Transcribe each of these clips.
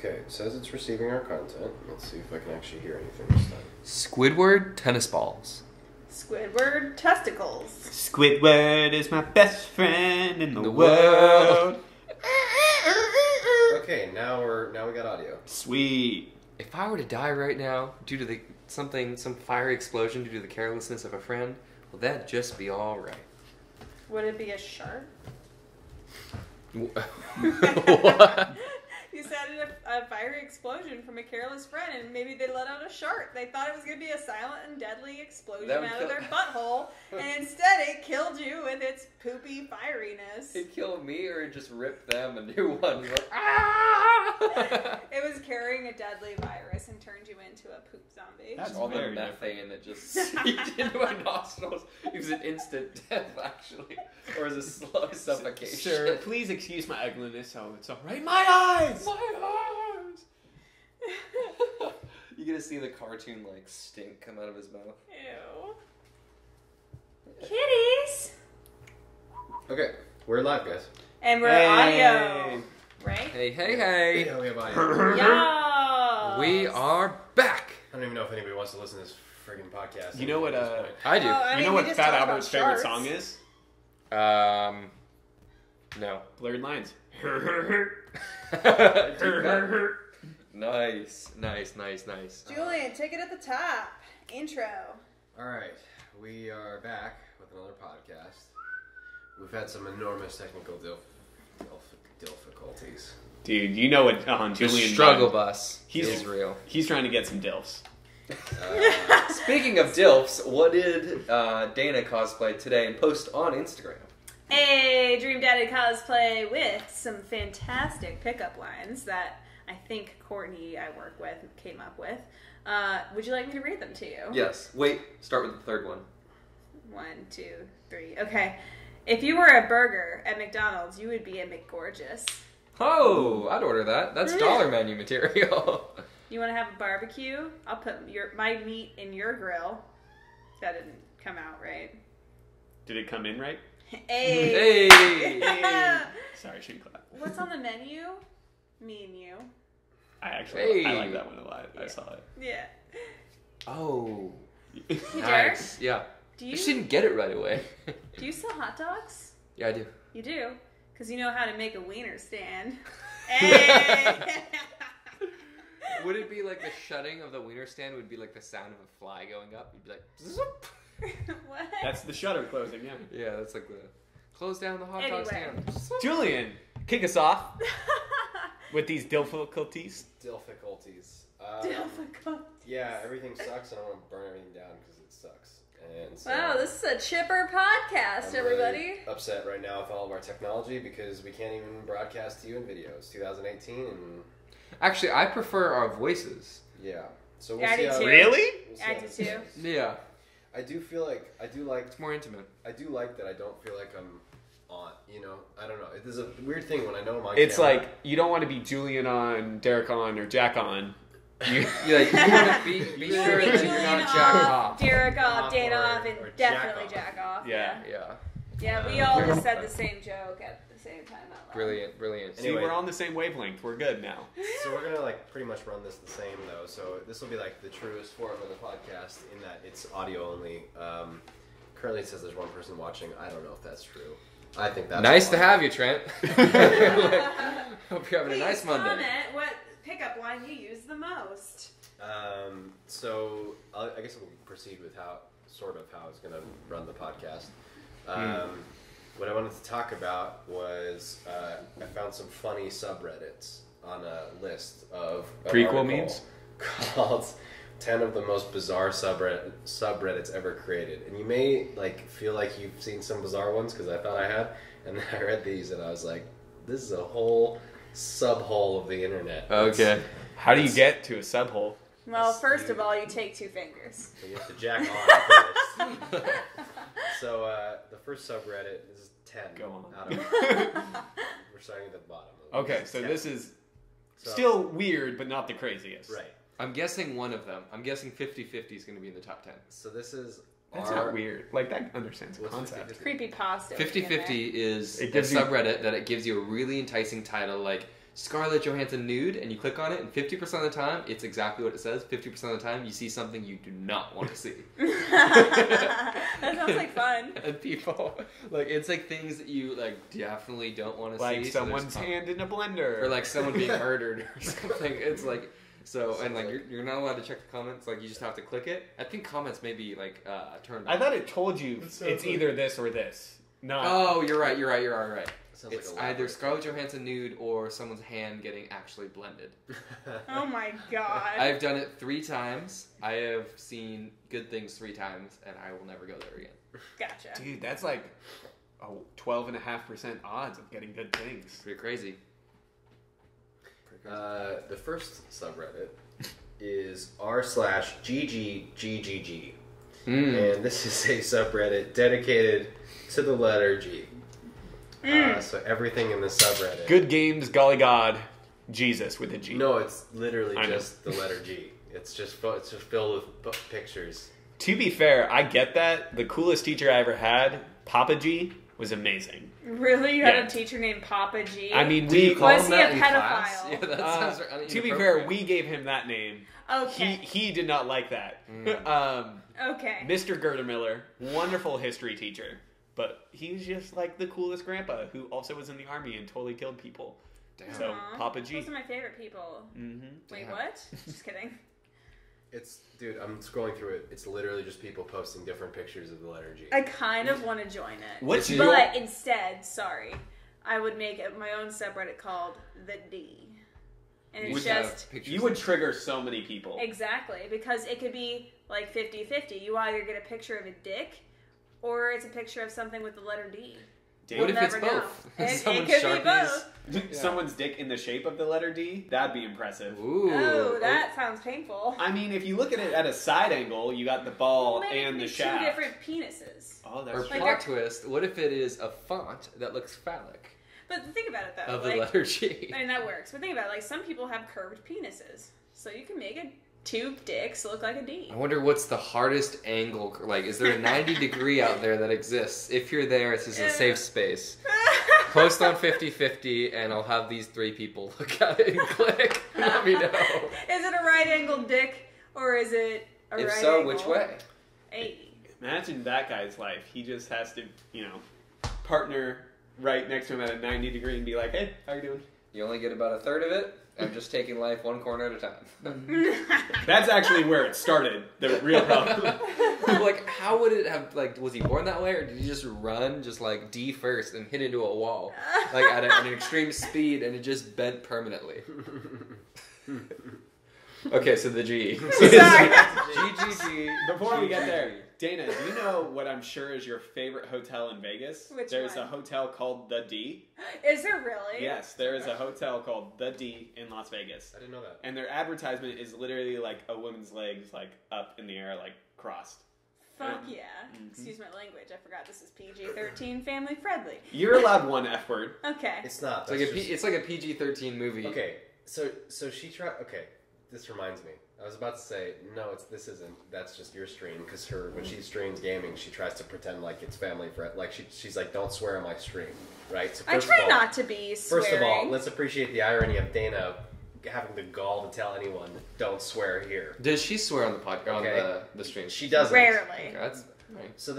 Okay, it says it's receiving our content. Let's see if I can actually hear anything this time. Squidward tennis balls. Squidward testicles. Squidward is my best friend in the world. Okay, now we got audio. Sweet. If I were to die right now due to some fiery explosion due to the carelessness of a friend, well, that'd just be all right. Would it be a shark? What? You said a fiery explosion from a careless friend, and maybe they let out a shark. They thought it was going to be a silent and deadly explosion out of their butthole, and instead it killed you with its poopy fieriness. It killed me, or it just ripped them a new one. Like, ah! It was carrying a deadly virus and turned you into a poop zombie. That's all the very methane that just seeped into my nostrils. It was an instant death, actually. Or was a slow suffocation. Sir, please excuse my ugliness. Oh, it's alright. My eyes! My eyes! You get to see the cartoon, like, stink come out of his mouth. Ew. Kitties! Okay, we're live, guys. And we're audio, right? Hey. Yeah, we have audio. Yeah. We are back! I don't even know if anybody wants to listen to this friggin' podcast. You know what, at this point. I do. You know what Fat Albert's favorite song is? No. Blurred Lines. Nice. Julian, take it at the top. Intro. Alright, we are back with another podcast. We've had some enormous technical difficulties. Dude, you know what The Julian struggle done. bus is real. He's trying to get some dilfs. Speaking of DILFs, what did Dana cosplay today and post on Instagram? A Dream Daddy cosplay with some fantastic pickup lines that I think Courtney I work with came up with. Would you like me to read them to you? Yes. Wait, start with the third one. 1, 2, 3. Okay. If you were a burger at McDonald's, you would be a McGorgeous. Oh, I'd order that. That's dollar menu material. You want to have a barbecue? I'll put my meat in your grill. That didn't come out right. Did it come in right? Hey! Sorry, shouldn't clap. What's on the menu? Me and you. I Hey. like that one a lot. I saw it. Yeah. Oh. Hey, Derek. Nice. Yeah. Do I you just didn't get it right away. do you sell hot dogs? Yeah, I do. You do, because you know how to make a wiener stand. Hey! Would it be like the shutting of the wiener stand would be like the sound of a fly going up? You'd be like, zoop. What? That's the shutter closing, yeah. Yeah, that's like the close down the hot dog Anyway. stand. Julian, kick us off with these difficulties. Difficulties. Difficult. Yeah, everything sucks, and I want to burn everything down because it sucks. And so Wow, this is a chipper podcast, I'm everybody. really upset right now with all of our technology because we can't even broadcast to you in videos. 2018, and Actually, I prefer our voices. yeah. So Yeah, I do too. Really? we'll see I how do this too. goes. Yeah. I do feel like It's more intimate. I do like that I don't feel like I'm on. You know, I don't know. There's a weird thing when I know I'm on. It's camera. like, you don't want to be Julian on, Derek on, or Jack on. You want to be You sure want to be that you're Julian not jacked off. Derek off, Off Dana or- off, and or definitely jack jack off. Yeah. Yeah. Yeah, we all just said the same joke at the same time out loud. Brilliant. See, Anyway. we're on the same wavelength. We're good now. So we're gonna like pretty much run this the same though. So this will be like the truest form of the podcast in that it's audio only. Currently it says there's one person watching. I don't know if that's true. I think that's Nice to wrong. have you, Trent. Hope you're having a nice Please Monday. comment what pickup line you use the most. So I guess we'll proceed with how I was gonna run the podcast. What I wanted to talk about was I found some funny subreddits on a list of Prequel memes? called 10 of the most bizarre subreddits ever created. And you may like feel like you've seen some bizarre ones because I thought I had, and then I read these and I was like, this is a whole subhole of the internet. Okay. How do you get to a subhole? Well, first of all, you take 2 fingers. So you have to jack on first. So the first subreddit is 10. Go on. Out of we're starting at the bottom. Okay, so 10. this is So- still weird, but not the craziest. right. I'm guessing one of them. I'm guessing 50-50 is going to be in the top 10. So this is That's our not weird. Like, that understands the What's concept. 50-50? Creepy pasta. 50-50 is It a gives you- subreddit that it gives you a really enticing title like Scarlett Johansson nude, and you click on it, and 50% of the time, it's exactly what it says. 50% of the time, you see something you do not want to see. That sounds like fun. And people, like, it's like things that you, like, definitely don't want to see. Like someone's hand in a blender. Or, like, someone being murdered or something. It's like, so, and, like, you're not allowed to check the comments. Like, you just have to click it. I think comments may be, like, turned on. I thought it told you it's either this or this. Not. Oh, you're right. Sounds It's like a either Scarlett Johansson nude or someone's hand getting actually blended. Oh my god. I've done it 3 times. I have seen good things 3 times, and I will never go there again. Gotcha. Dude, that's like 12.5% odds of getting good things. Pretty crazy. The first subreddit is r/GGGGG. And this is a subreddit dedicated to the letter G. So everything in the subreddit. Good games, golly god, Jesus with a G. No, it's literally just the letter G. It's just filled with pictures. To be fair, I get that. The coolest teacher I ever had, Papa G, was amazing. Really? You had a teacher named Papa G? I mean, was he a pedophile? Yeah, that sounds to be fair, we gave him that name. Okay. He did not like that. Okay. Mr. Gerdermiller, wonderful history teacher. But he's just like the coolest grandpa who also was in the army and totally killed people. Damn. So, Papa G. Those are my favorite people. Mm-hmm. Wait, Damn. what? Just kidding. Dude, I'm scrolling through it. It's literally just people posting different pictures of the letter G. I kind of want to join it. What's but instead, I would make my own subreddit called The D. And it's just... You would trigger so many people. Exactly, because it could be like 50-50. You either get a picture of a dick, or it's a picture of something with the letter D. What if it's both? It could be both. Someone's dick in the shape of the letter D? That'd be impressive. Ooh. Oh, that sounds painful. I mean, if you look at it at a side angle, you got the ball Maybe and the it could be shaft. 2 different penises. Oh, Or that's true. plot twist, what if it is a font that looks phallic? But think about it, though. Of the letter G. And that works. But think about it. Like, some people have curved penises. So you can make 2 dicks look like a D. I wonder what's the hardest angle. Like, is there a 90 degree out there that exists? If you're there, this is a safe space. Post on 50/50, and I'll have these 3 people look at it and click. Let me know. Is it a right angled dick, or is it a If right so, angle? which way? Hey. Imagine that guy's life. He just has to, partner right next to him at a 90 degree and be like, hey, how you doing? You only get about a third of it. I'm just taking life one corner at a time. That's actually where it started, the real problem. Like, how would it have, like, was he born that way, or did he just run, just, like, D first and hit into a wall? Like, at an extreme speed, and it just bent permanently. Okay, so the G. Sorry. Before we get there, Dana, do you know what I'm sure is your favorite hotel in Vegas? Which There's one? a hotel called The D. Is there really? Yes, there is a hotel called The D in Las Vegas. I didn't know that. And their advertisement is literally like a woman's legs like up in the air, like crossed. Fuck yeah. Excuse my language. I forgot this is PG-13 family friendly. You're allowed one F word. Okay. It's not. It's like a PG-13 movie. Okay, so she tried. Okay, this reminds me. I was about to say no. This isn't. That's just your stream because when she streams gaming, she tries to pretend like it's family friend. Like she's like, don't swear on my stream, right? So I try not to be swearing. First of all, let's appreciate the irony of Dana having the gall to tell anyone, don't swear here. Does she swear on the podcast on the stream? She doesn't. Rarely. Okay, that's right. So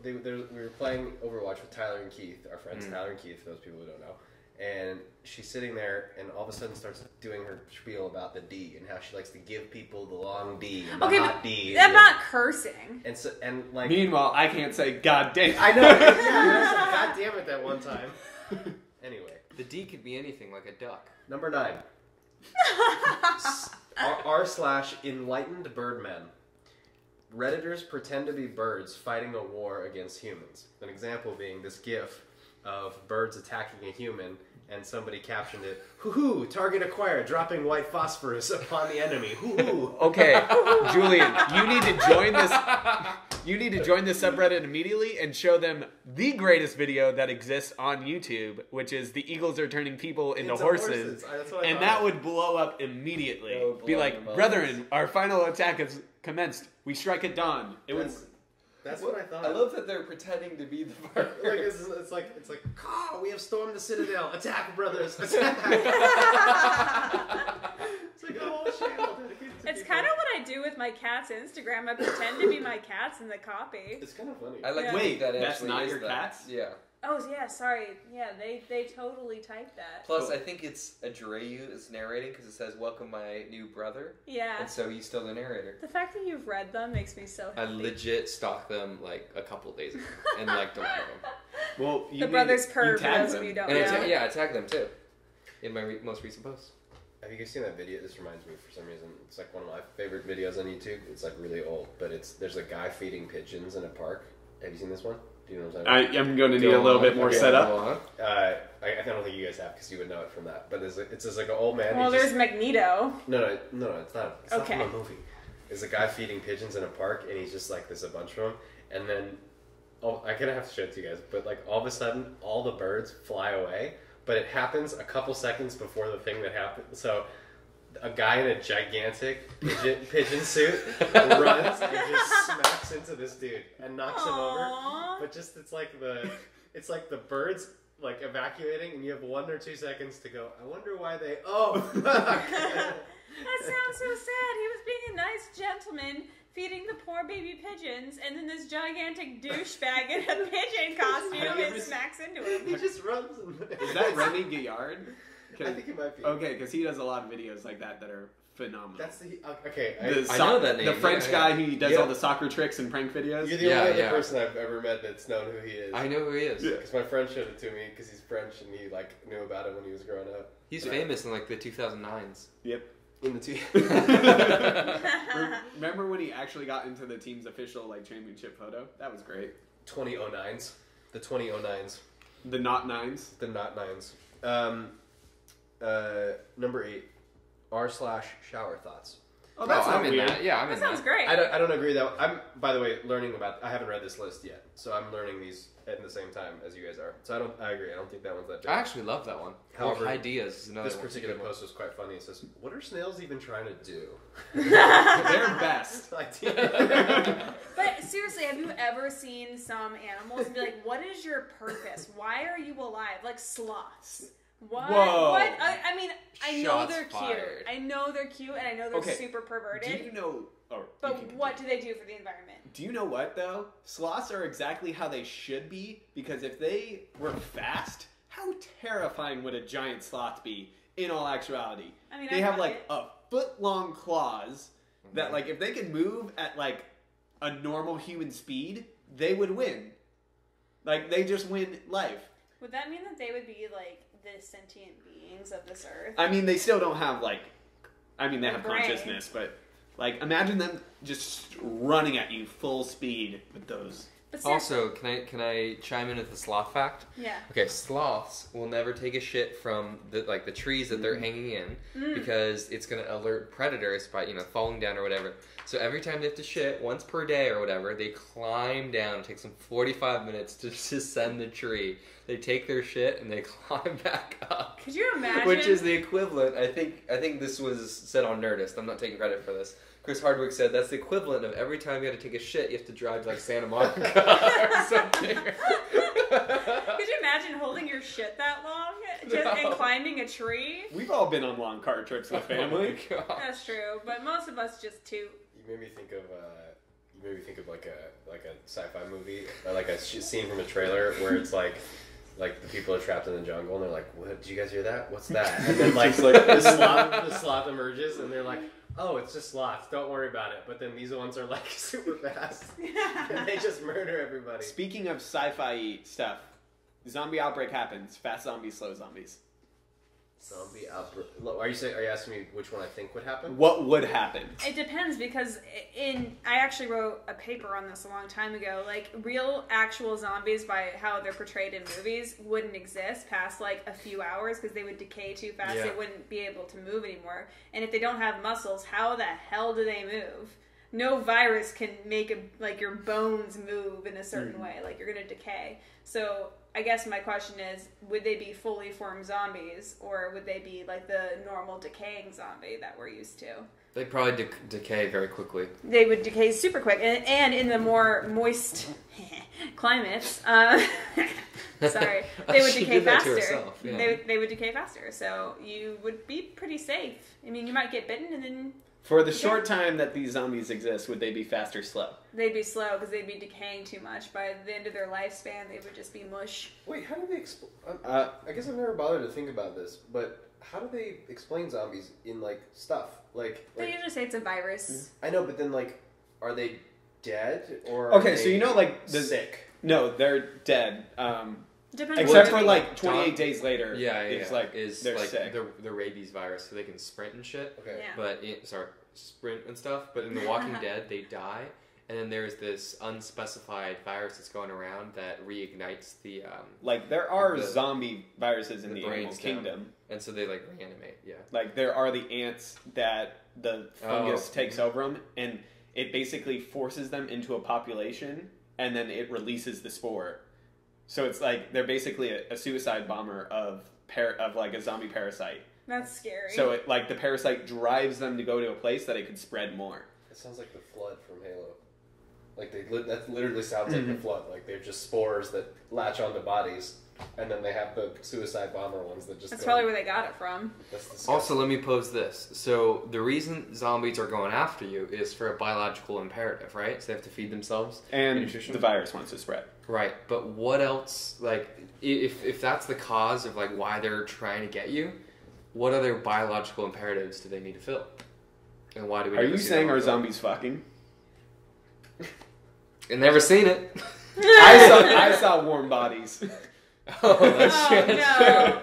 we were playing Overwatch with Tyler and Keith, our friends Tyler and Keith, for those people who don't know. And she's sitting there, and all of a sudden starts doing her spiel about the D and how she likes to give people the long D and the hot D. I'm not cursing. And like. Meanwhile, I can't say God damn. I know. God damn it! That one time. Anyway, The D could be anything, like a duck. number 9. r/enlightened birdmen. Redditors pretend to be birds fighting a war against humans. An example being this GIF of birds attacking a human, and somebody captioned it, "Hoo-hoo, target acquired, dropping white phosphorus upon the enemy. Hoo-hoo." Okay, Julian, you need to join this. You need to join this subreddit immediately and show them the greatest video that exists on YouTube, which is the Eagles are turning people into horses. That's what I And thought. that would blow up immediately. That would blow Be up like, their minds. brethren, our final attack has commenced. We strike at dawn. It would. That's what I thought. I love that they're pretending to be the virus. Like it's like, oh, we have stormed the Citadel. Attack, brothers! Attack! It's like a whole channel dedicated to It's people. kind of what I do with my cat's Instagram. I pretend to be my cats in the copy. It's kind of funny. I like Yeah. to Wait, think that that's actually not is your that. cats? Yeah. Oh yeah, sorry. Yeah, they totally typed that. Plus, I think it's Adreyu is narrating because it says, "Welcome my new brother," Yeah. and so he's still the narrator. The fact that you've read them makes me so I happy. legit stalked them like a couple days ago and liked a lot of them. Well, The brothers purr, for tagged those of them. you who don't And know. I tagged them too in my most recent post. Have you guys seen that video? This reminds me for some reason. It's like one of my favorite videos on YouTube. It's like really old, but there's a guy feeding pigeons in a park. Have you seen this one? Do you know what I'm talking about? I am going to need a little bit more setup. I don't think you guys have because you would know it from that. But it's just like an old man. Well, he there's just, Magneto. no, it's not. It's Okay. not from a movie. There's a guy feeding pigeons in a park, and he's just like, there's a bunch of them, and then I kind of have to show it to you guys. But like all of a sudden, all the birds fly away. But it happens a couple seconds before the thing that happened. So a guy in a gigantic pigeon suit runs and just smacks into this dude and knocks him over. Aww. But just it's like the birds like evacuating, and you have 1 or 2 seconds to go. I wonder why they. Oh, fuck. That sounds so sad. He was being a nice gentleman, feeding the poor baby pigeons, and then this gigantic douchebag in a pigeon costume and smacks into He him. just runs. Is that Remy Gaillard? I think it might be. Okay, because he does a lot of videos like that are phenomenal. That's the okay. The I know that name. The French Yeah, guy who does Yeah. all the soccer tricks and prank videos. You're the Yeah, only other yeah. person I've ever met that's known who he is. I know who he is. Yeah. Because my friend showed it to me because he's French and he like knew about it when he was growing up. He's famous in like the 2009s. Yep. In the two. Remember when he actually got into the team's official like championship photo? That was great. 2009s. The 2009s. The not nines. The not nines. Number 8. r/shower thoughts. Oh, that's not I'm in weird. that. Yeah, I'm That in sounds that. great. I don't agree that. I'm, by the way, learning about. I haven't read this list yet, so I'm learning these at the same time as you guys are. So I agree. I don't think that one's that big. I actually love that one. However, ideas is another This one. particular post was quite funny. It says, "What are snails even trying to do?" They're best. Like, But seriously, have you ever seen some animals and be like, what is your purpose? Why are you alive? Like sloths. What? Whoa. What? I mean, I know Shots they're fired. cute. I know they're cute, and I know they're Okay. super perverted. Do you know? Or you but can what continue. do they do for the environment? Do you know what though? Sloths are exactly how they should be because if they were fast, how terrifying would a giant sloth be? In all actuality, I mean, they I have got like it. a foot-long claws that, like, if they could move at like a normal human speed, they would win. Like, they just win life. Would that mean that they would be like the sentient beings of this earth? I mean, they still don't have like, I mean, they A have brain. consciousness, but like, imagine them just running at you full speed with those. But seriously, Also, can I chime in with the sloth fact? yeah. Okay, sloths will never take a shit from the trees that they're hanging in because it's gonna alert predators by falling down or whatever. So every time they have to shit, once per day or whatever, they climb down. It takes them 45 minutes to descend the tree. They take their shit and they climb back up. Could you imagine? Which is the equivalent. I think this was said on Nerdist. I'm not taking credit for this. Chris Hardwick said that's the equivalent of every time you have to take a shit, you have to drive to like Santa Monica or something. Could you imagine holding your shit that long and climbing a tree? We've all been on long car trips with family. Oh my God. That's true, but most of us just toot. you made me think of like a sci-fi movie, or like a scene from a trailer where it's like the people are trapped in the jungle and they're like, "What? Did you guys hear that? What's that?" And then like the sloth emerges and they're like, "Oh, it's just sloths. Don't worry about it." But then these ones are like super fast and they just murder everybody. Speaking of sci-fi stuff, zombie outbreak happens. Fast zombies, slow zombies. Zombie outbreak. Are you asking me which one I think would happen? What would happen? It depends because I actually wrote a paper on this a long time ago. Like real actual zombies by how they're portrayed in movies wouldn't exist past like a few hours because they would decay too fast. Yeah. They wouldn't be able to move anymore. And if they don't have muscles, how the hell do they move? No virus can make your bones move in a certain way. Like you're gonna decay. So I guess my question is, would they be fully formed zombies or would they be like the normal decaying zombie that we're used to? They probably decay very quickly. They would decay super quick, and in the more moist climates, sorry, they would decay faster. Herself, yeah. They would decay faster, so you would be pretty safe. I mean, you might get bitten, and then For the short time that these zombies exist, would they be fast or slow? they'd be slow because they'd be decaying too much. By the end of their lifespan, they would just be mush. Wait, how do they explain? I guess I've never bothered to think about this, but how do they explain zombies in like stuff? They usually say it's a virus. I know, but then like, are they dead or? Okay, are so they you know, like sick. No, they're dead. Depends Except on for like 28 days later. It's like they're like sick. the rabies virus, so they can sprint and shit. Okay. Yeah. But sprint and stuff. But in The Walking Dead, they die, and then there's this unspecified virus that's going around that reignites the Like there are the- zombie viruses in the the animal brains kingdom. and so they like reanimate. Yeah. Like there are the ants that the fungus Oh. takes over them, and it basically forces them into a population, and then it releases the spore. So it's like they're basically a suicide bomber of like a zombie parasite. That's scary. So it like the parasite drives them to go to a place that it could spread more. It sounds like the flood from Halo. Like that literally sounds like the flood. Like they're just spores that latch onto bodies, and then they have the suicide bomber ones that just. That's probably where they got it from. That's disgusting. Also, let me pose this. So the reason zombies are going after you is for a biological imperative, right? So they have to feed themselves. And Nutrition. the virus wants to spread. Right, but what else? Like, if that's the cause of like why they're trying to get you, what other biological imperatives do they need to fill? And why do we? Are never you see saying that are on film? zombies fucking? I've never seen it. I saw warm bodies. Oh, that's Oh, shit. no.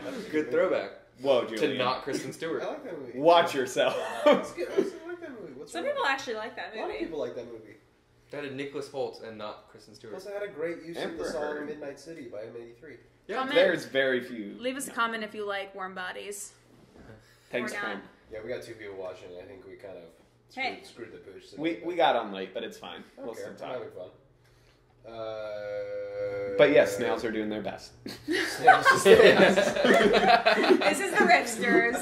That's a good throwback Whoa, to Julian. not Kristen Stewart. I like that movie. Watch yourself. It's good. I like that movie. What's Some wrong? people actually like that A lot of movie. people like that movie. That had Nicholas Hoult and not Kristen Stewart. Plus, I had a great use of the Emperor. song "Midnight City" by M83. Yeah, Comment. There's very few. Leave us a comment if you like warm bodies. Thanks, Or not. Cram. Yeah, we got two people watching. I think we kind of Hey. screwed the pooch. We got on late, but it's fine. I We'll don't care. still I'm talk. having fun. But yes, snails are doing their best. Snails. This is the Riffsters. I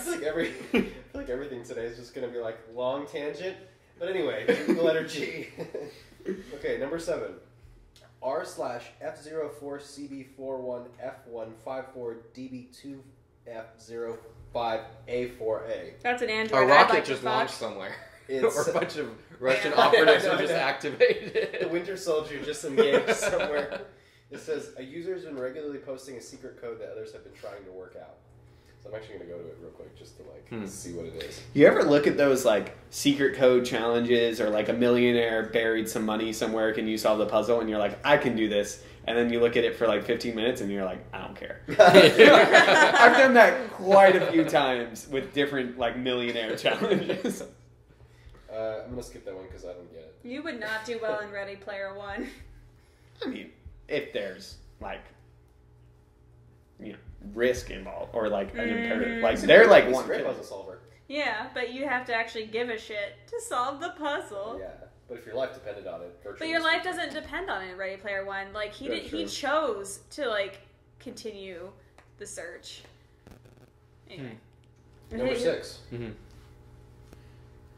feel like everything today is just going to be like long tangent. But anyway, the letter G. Okay, number 7. R/F04CB41F154DB2F05A4A. That's an Android. A I'd rocket like to just fuck. launched somewhere. It's- Or a bunch of Russian Yeah. operatives I know, are just I know. activated. The Winter Soldier just engaged somewhere. It says, a user has been regularly posting a secret code that others have been trying to work out. So I'm actually going to go to it real quick just to see what it is. You ever look at those like secret code challenges or like a millionaire buried some money somewhere, can you solve the puzzle? And you're like, I can do this. And then you look at it for like 15 minutes and you're like, I don't care. I've done that quite a few times with different like millionaire challenges. I'm going to skip that one because I don't get it. You would not do well in Ready Player One. I mean, if there's like, risk involved or like an imperative, like they're like He's a one great kid. puzzle solver. Yeah, but you have to actually give a shit to solve the puzzle. Yeah, but if your life depended on it, virtually But your life speaking- doesn't depend on it in Ready Player One. Like he That's he true. chose to like continue the search. Anyway. Number 6. Mm-hmm.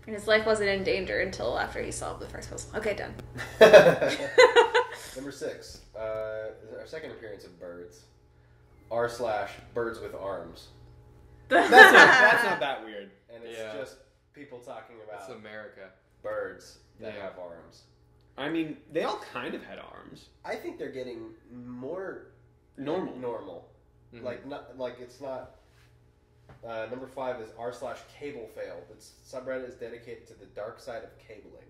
And his life wasn't in danger until after he solved the first puzzle. Okay, done. Number 6. Our second appearance of birds. R/birds with arms. That's not that weird. And it's Yeah. just people talking That's about America. birds that Yeah. have arms. I mean, they all kind of had arms. I think they're getting more Normal. normal. Mhm. Like it's not. Number 5 is r/cable fail. This subreddit is dedicated to the dark side of cabling.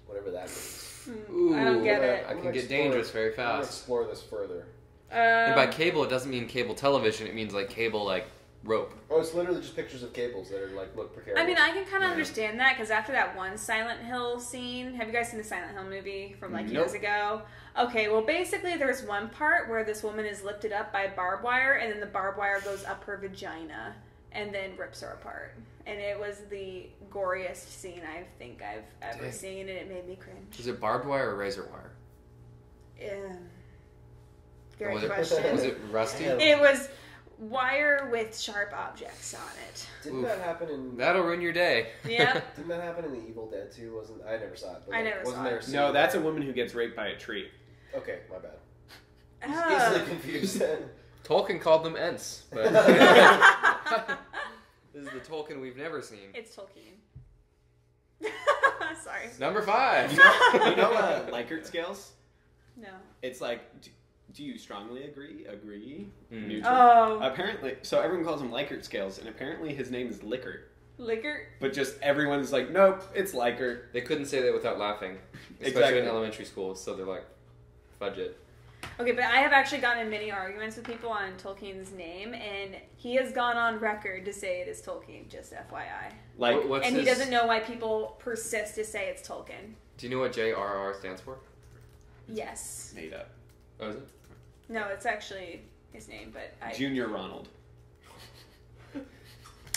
Whatever that means. I don't get it. I I'm can gonna get explore- dangerous very I'm gonna fast. explore this further. And by cable, it doesn't mean cable television. It means like cable, like rope. Oh, it's literally just pictures of cables that are like look precarious. I mean, I can kind of understand that because after that one Silent Hill scene, have you guys seen the Silent Hill movie from like years ago? Okay, well, basically, there's one part where this woman is lifted up by barbed wire, and then the barbed wire goes up her vagina and then rips her apart. And it was the goriest scene I think I've ever Dang. seen, and it made me cringe. Is it barbed wire or razor wire? Great Was it- question. Was it rusty? Yeah. It was wire with sharp objects on it. Didn't that happen in? That'll ruin your day. Yep. Didn't that happen in the Evil Dead 2? I never saw it. But I never wasn't saw there it. a scene No, that's a where- woman who gets raped by a tree. Okay, my bad. Ah. Easily confused. Tolkien called them Ents, but this is the Tolkien we've never seen. It's Tolkien. Sorry. Number 5. You know Likert scales? No. It's like, do you strongly agree? Agree? Mm. Neutral? Oh. Apparently, so everyone calls him Likert scales, and apparently his name is Lickert. Liquor? But just everyone's like, nope, it's Likert. They couldn't say that without laughing, especially Exactly. in elementary school. So they're like, fudge it. Okay, but I have actually gotten in many arguments with people on Tolkien's name, and he has gone on record to say it is Tolkien, just FYI. Like, What's And he his- doesn't know why people persist to say it's Tolkien. Do you know what JRR stands for? Yes. made up. Oh, is it? No, it's actually his name, but Junior Ronald.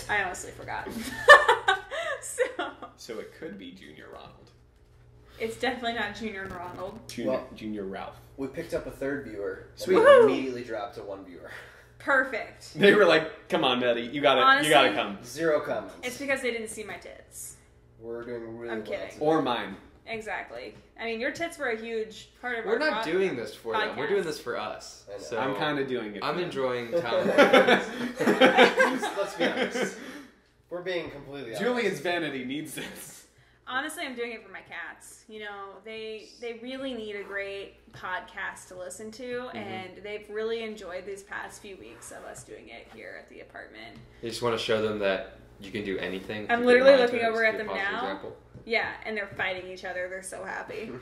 I honestly forgot. So it could be Junior Ronald. It's definitely not Junior Ronald. Junior Ralph. We picked up a third viewer. And Sweet. we Woohoo! immediately dropped to one viewer. Perfect. They were like, come on, Betty, you gotta Honestly, come. 0 comments. It's because they didn't see my tits. We're doing really I'm well kidding. today. Or mine. Exactly. I mean, your tits were a huge part of We're our not doing this for them. We're podcast. doing this for us. I know. So I'm kind of doing it. I'm for them. enjoying time. Let's be honest. We're being completely honest. Julian's vanity needs this. Honestly, I'm doing it for my cats. You know, they really need a great podcast to listen to, and they've really enjoyed these past few weeks of us doing it here at the apartment. You just want to show them that you can do anything. I'm Keep literally in mind looking to over be at a them positive now. example. Yeah, and they're fighting each other. They're so happy.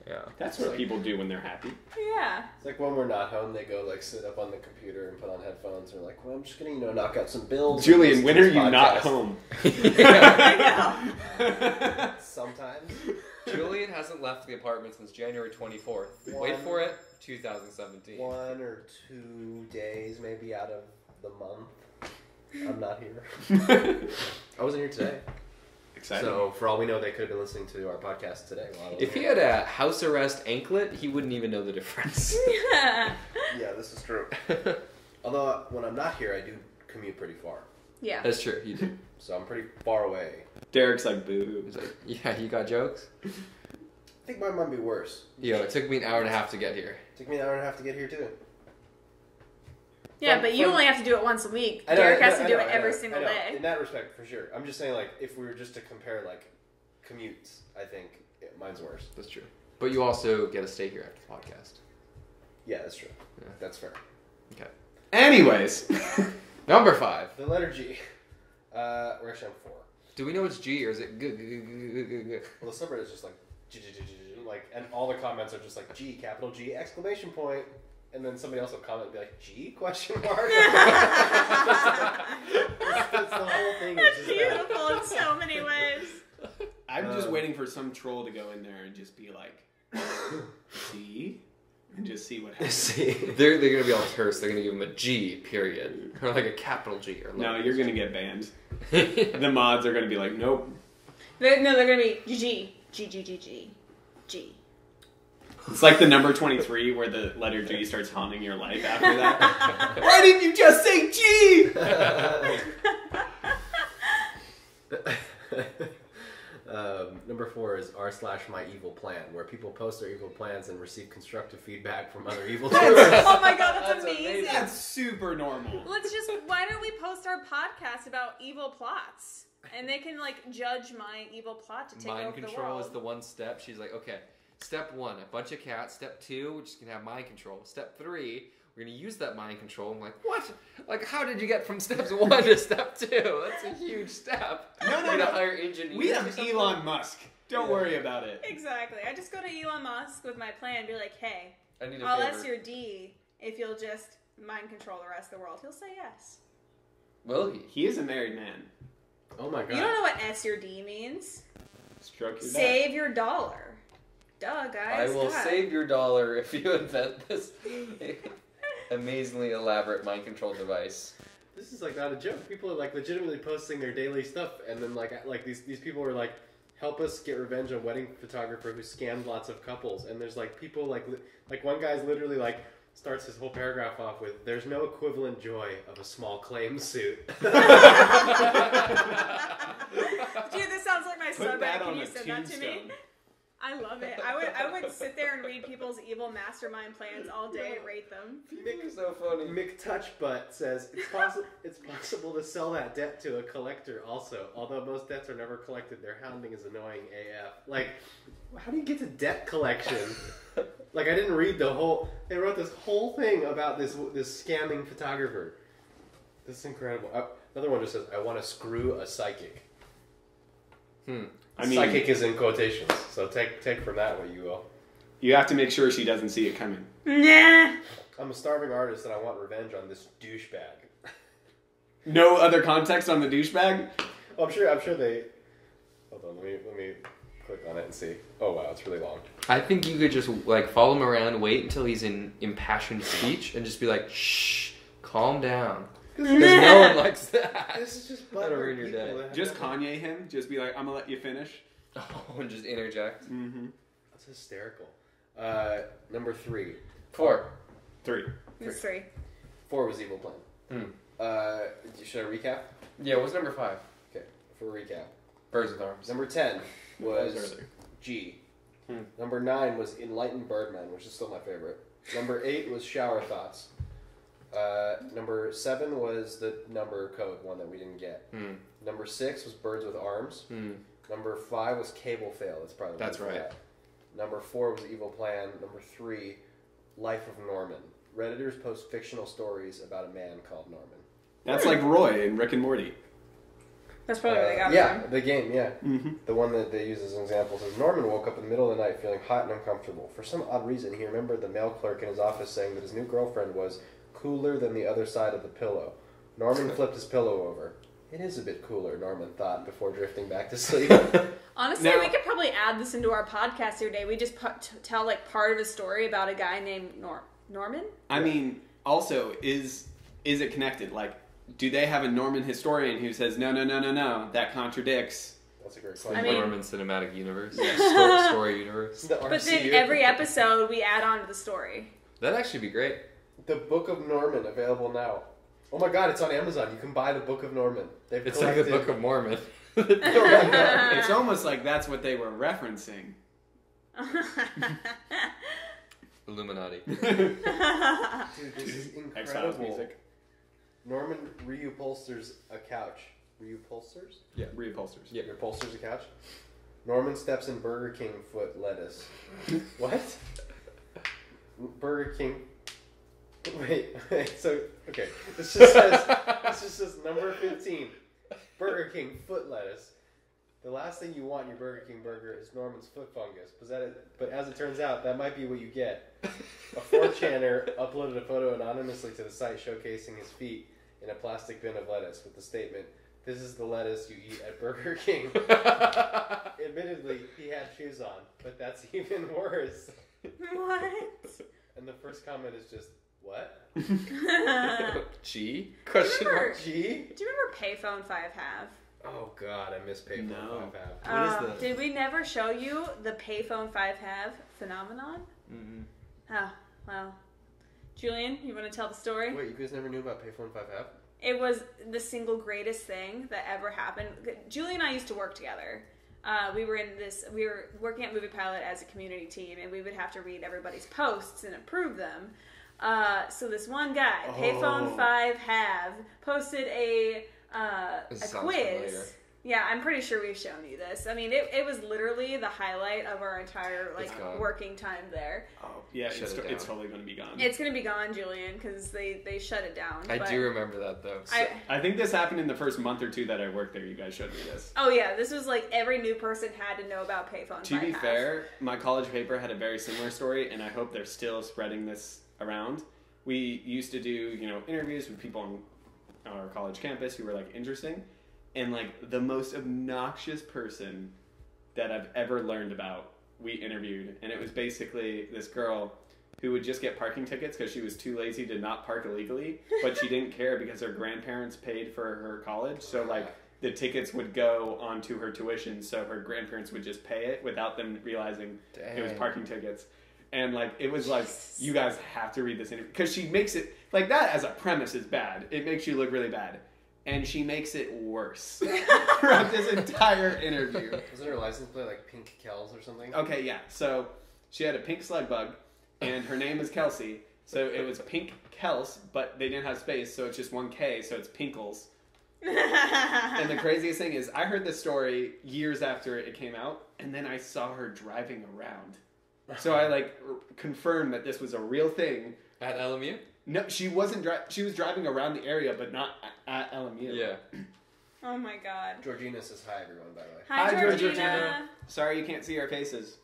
Yeah. That's what people do when they're happy. Yeah. It's like when we're not home, they go like sit up on the computer and put on headphones. They're like, well, I'm just gonna knock out some bills. Julian, and when listen are to you this not podcast." home? I know. Sometimes. Julian hasn't left the apartment since January 24th. Wait One. for it, 2017. 1 or 2 days maybe out of the month. I'm not here. I wasn't here today. Exciting. So for all we know, they could have been listening to our podcast today. While I was If he here. had a house arrest anklet, he wouldn't even know the difference. Yeah, this is true. Although when I'm not here, I do commute pretty far. Yeah. That's true. You do. So I'm pretty far away. Derek's like, boo. He's like, yeah, you got jokes? I think mine might be worse. Yo, it took me an hour and a half to get here. Took me an hour and a half to get here too. Yeah, but you from- only have to do it once a week. I know, Derek has I to do know, it I every know, single I know. day. In that respect, for sure. I'm just saying, like, if we were just to compare, like, commutes, I think mine's worse. That's true. But you also get to stay here after the podcast. Yeah, that's true. Yeah. That's fair. Okay. Anyways. Number 5. The letter G. We're actually on 4. Do we know it's G or is it g? Well, the subreddit is just like, G, G, G, G, G, like, and all the comments are just like G, capital G, exclamation point. And then somebody else will comment and be like, G, question mark? That's the whole thing. That's It's just that. beautiful in so many ways. I'm just waiting for some troll to go in there and just be like, see? And just see what happens. See. They're going to be all terse. They're going to give him a G, period. Or like a capital G. Or No, you're going to get banned. to. The mods are going to be like, nope. They're going to be G, G, G, G, G, G. It's like the number 23 where the letter G starts haunting your life after that. Why didn't you just say G? Number 4 is r/myEvilPlan, where people post their evil plans and receive constructive feedback from other evil doers. Oh my god, that's That's amazing. amazing. That's super normal. Why don't we post our podcast about evil plots? And they can, like, judge my evil plot to take Mind over the control world. is the one step. She's like, okay, step 1, a bunch of cats. Step 2, we're just going to have mind control. Step 3, we're going to use that mind control. I'm like, what? Like, how did you get from steps 1 to step 2? That's a huge step. No, We're gonna no. hire engineers. We or have something? Elon Musk. Don't Yeah. worry about it. Exactly. I just go to Elon Musk with my plan and be like, hey, I need a I'll favor. S your D if you'll just mind control the rest of the world. He'll say yes. Will he? He is a married man. Oh my god. You don't know what S your D means? Stroke your dad. Save your dollar. Duh, I guys. will God. save your dollar if you invent this amazingly elaborate mind control device. This is like not a joke. People are like legitimately posting their daily stuff, and then like these people are like, help us get revenge on wedding photographer who scammed lots of couples. And there's like people like one guy's literally like, starts his whole paragraph off with, "There's no equivalent joy of a small claim suit." Dude, this sounds like my subreddit. Can you send that to me? I love it. I would sit there and read people's evil mastermind plans all day and rate them. Mick is so funny. Mick Touchbutt says it's possible to sell that debt to a collector also. Although most debts are never collected, their hounding is annoying AF. Like, how do you get to debt collection? Like, I didn't read the whole. They wrote this whole thing about this scamming photographer. This is incredible. Another one just says, "I want to screw a psychic." I mean, psychic is in quotations, so take from that what you will. You have to make sure she doesn't see it coming. Nah. I'm a starving artist and I want revenge on this douchebag. No other context on the douchebag? Oh, I'm sure they. Hold on, let me click on it and see. Oh wow, it's really long. I think you could just like follow him around, wait until he's in impassioned speech, and just be like, "Shh, calm down." Because no one likes that. This is just That'll ruin your day. Just Kanye him. Just be like, "I'm gonna let you finish." Oh, and just interject. Mm-hmm. That's hysterical. Number 3. 4. 3. It's 3. 4 was Evil Plan. Should I recap? Yeah, what's number 5? Okay, for recap. Birds with Arms. Number 10 was earlier. G. Number 9 was Enlightened Birdman, which is still my favorite. Number 8 was Shower Thoughts. Number 7 was the number code one that we didn't get. Number 6 was Birds with Arms. Number 5 was Cable Fail. That's right. That. Number 4 was Evil Plan. Number 3, Life of Norman. Redditors post fictional stories about a man called Norman. That's like Roy in Rick and Morty. That's probably where they got Yeah, from. the game, yeah. Mm-hmm. The one that they use as an example says, Norman woke up in the middle of the night feeling hot and uncomfortable. For some odd reason, he remembered the mail clerk in his office saying that his new girlfriend was cooler than the other side of the pillow. Norman flipped his pillow over. It is a bit cooler, Norman thought, before drifting back to sleep. Honestly, we could probably add this into our podcast every day. We just tell like part of a story about a guy named Norman. I mean, also, is it connected? Like, do they have a Norman historian who says, no, that contradicts? That's a great It's question. the Norman Cinematic Universe. Story universe. But then every episode we add on to the story. That'd actually be great. The Book of Norman, available now. Oh my god, it's on Amazon. You can buy the Book of Norman. It's like the Book of Mormon. It's almost like that's what they were referencing. Illuminati. Dude, this is Exiles incredible. music. Norman reupholsters a couch. Reupholsters? Yeah, reupholsters. Yeah, reupholsters a couch. Norman steps in Burger King foot lettuce. What? Burger King. Wait. So okay, this just says number 15. Burger King foot lettuce. The last thing you want in your Burger King burger is Norman's foot fungus. But as it turns out, that might be what you get. A 4chaner uploaded a photo anonymously to the site showcasing his feet in a plastic bin of lettuce with the statement, "This is the lettuce you eat at Burger King." Admittedly, he had shoes on, but that's even worse. What? And the first comment is just, "What? G? Question mark. G?" Do you remember Payphone 5 Have? Oh god, I miss Payphone No. 5 What is this? Did we never show you the Payphone 5 Have phenomenon? Mm-hmm. Oh, well. Julian, you want to tell the story? Wait, you guys never knew about Payphone 5 Have? It was the single greatest thing that ever happened. Julie and I used to work together. We were working at Movie Pilot as a community team, and we would have to read everybody's posts and approve them. So this one guy, Payphone 5 Have, posted a quiz. Familiar. Yeah, I'm pretty sure we've shown you this. I mean, it was literally the highlight of our entire working time there. Oh, yeah, Shut it down. it's totally going to be gone. It's going to be gone, Julian, because they shut it down. I but do remember that, though. I think this happened in the first month or two that I worked there. You guys showed me this. Oh, yeah, this was like every new person had to know about Payphone 5 To be Have. fair, my college paper had a very similar story, and I hope they're still spreading this around. We used to do, interviews with people on our college campus who were, interesting. And, the most obnoxious person that I've ever learned about, we interviewed. And it was basically this girl who would just get parking tickets because she was too lazy to not park illegally. But she didn't care because her grandparents paid for her college. So, the tickets would go onto her tuition. So her grandparents would just pay it without them realizing it was parking tickets. And like it was like, you guys have to read this interview because she makes it like that as a premise is bad. It makes you look really bad, and she makes it worse throughout this entire interview. Wasn't her license plate like Pink Kells or something? Okay, yeah. So she had a pink slug bug, and her name is Kelsey. So it was Pink Kels, but they didn't have space, so it's just one K, so it's Pinkles. And the craziest thing is, I heard this story years after it came out, and then I saw her driving around. So I like confirmed that this was a real thing. At LMU? No, she wasn't. She was driving around the area, but not at LMU. Yeah. Oh my god. Georgina says hi, everyone, by the way. Hi, Georgina. Georgina. Sorry you can't see our faces.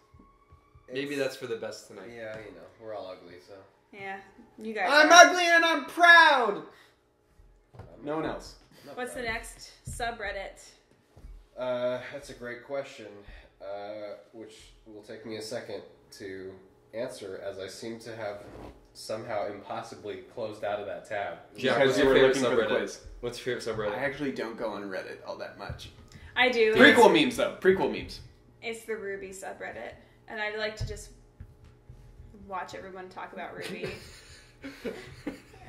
Maybe that's for the best tonight. Yeah, we're all ugly, so. Yeah, you guys. I'm are. ugly and I'm proud. No one else. What's the next subreddit? That's a great question, which will take me a second to answer, as I seem to have somehow impossibly closed out of that tab. Yeah, Because what's you your were favorite looking for the subreddit? quiz. What's your favorite subreddit? I actually don't go on Reddit all that much. I do. Prequel memes, though. Prequel memes. It's the Ruby subreddit, and I like to just watch everyone talk about Ruby.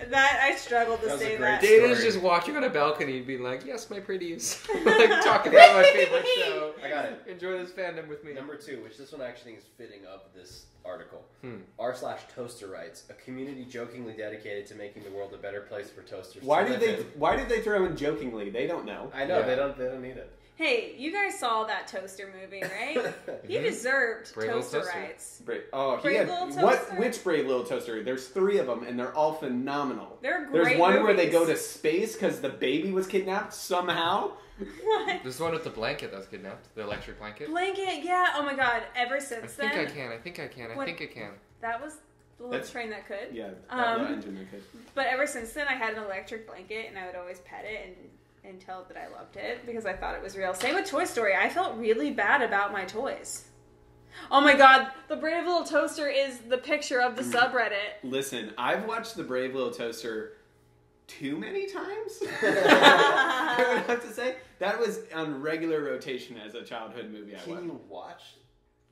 That I struggled to That was say a great that. day. Dana's just walking on a balcony and being like, yes, my pretties. Like, talking about my favorite show. I got it. Enjoy this fandom with me. Number 2, which this one I actually think is fitting of this article. r/Toaster writes, a community jokingly dedicated to making the world a better place for toasters to live in. Why did they throw in jokingly? They don't know. I know, Yeah. they don't need it. Hey, you guys saw that toaster movie, right? He deserved Brave Little toaster Toaster. rights. Brave Brave Little Toaster? Which Brave Little Toaster? There's 3 of them, and they're all phenomenal. They're great. There's one where they go to movies. space because the baby was kidnapped somehow. What? There's the one with the blanket that was kidnapped. The electric blanket. Blanket, yeah. Oh my god. Ever I since think then, I can. I think I can. I What- think I can. that was the little That's- train that could. Yeah, Um, the engine they could. But ever since then, I had an electric blanket, and I would always pet it and tell it that I loved it because I thought it was real. Same with Toy Story. I felt really bad about my toys. Oh my god, the Brave Little Toaster is the picture of the subreddit. Listen, I've watched the Brave Little Toaster too many times. I would have to say that was on regular rotation as a childhood movie. I Can watched. you watch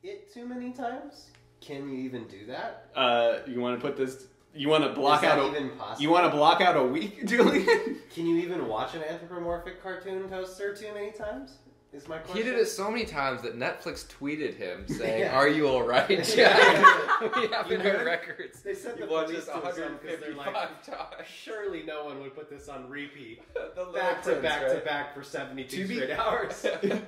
it too many times? Can you even do that? You want to put this? You want to block Is that out? even possible? You want to block out a week, Julian? Can you even watch an anthropomorphic cartoon toaster too many times? Is my question. He did it so many times that Netflix tweeted him saying, Yeah. "Are you all right, Jack? We have You in heard? our records. They said You the watched police this did some because they're 155 like, times. surely no one would put this on repeat The back to lyrics, back right? to back for 72 To be- straight hours.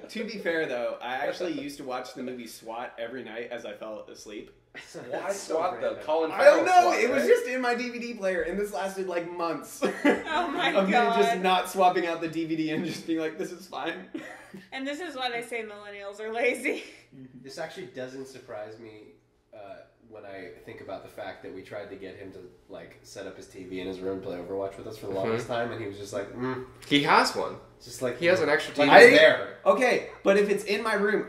To be fair, though, I actually used to watch the movie SWAT every night as I fell asleep. Why That's so swap though? random. Colin I don't Farrell know. swap, It was right? just in my DVD player, and this lasted like months. Oh my of me God. just not swapping out the DVD and just being like, "This is fine." And this is why they say millennials are lazy. This actually doesn't surprise me when I think about the fact that we tried to get him to like set up his TV in his room, play Overwatch with us for the longest time, and he was just like, He has one. just like He has an extra like TV. it's there. Okay, but if it's in my room,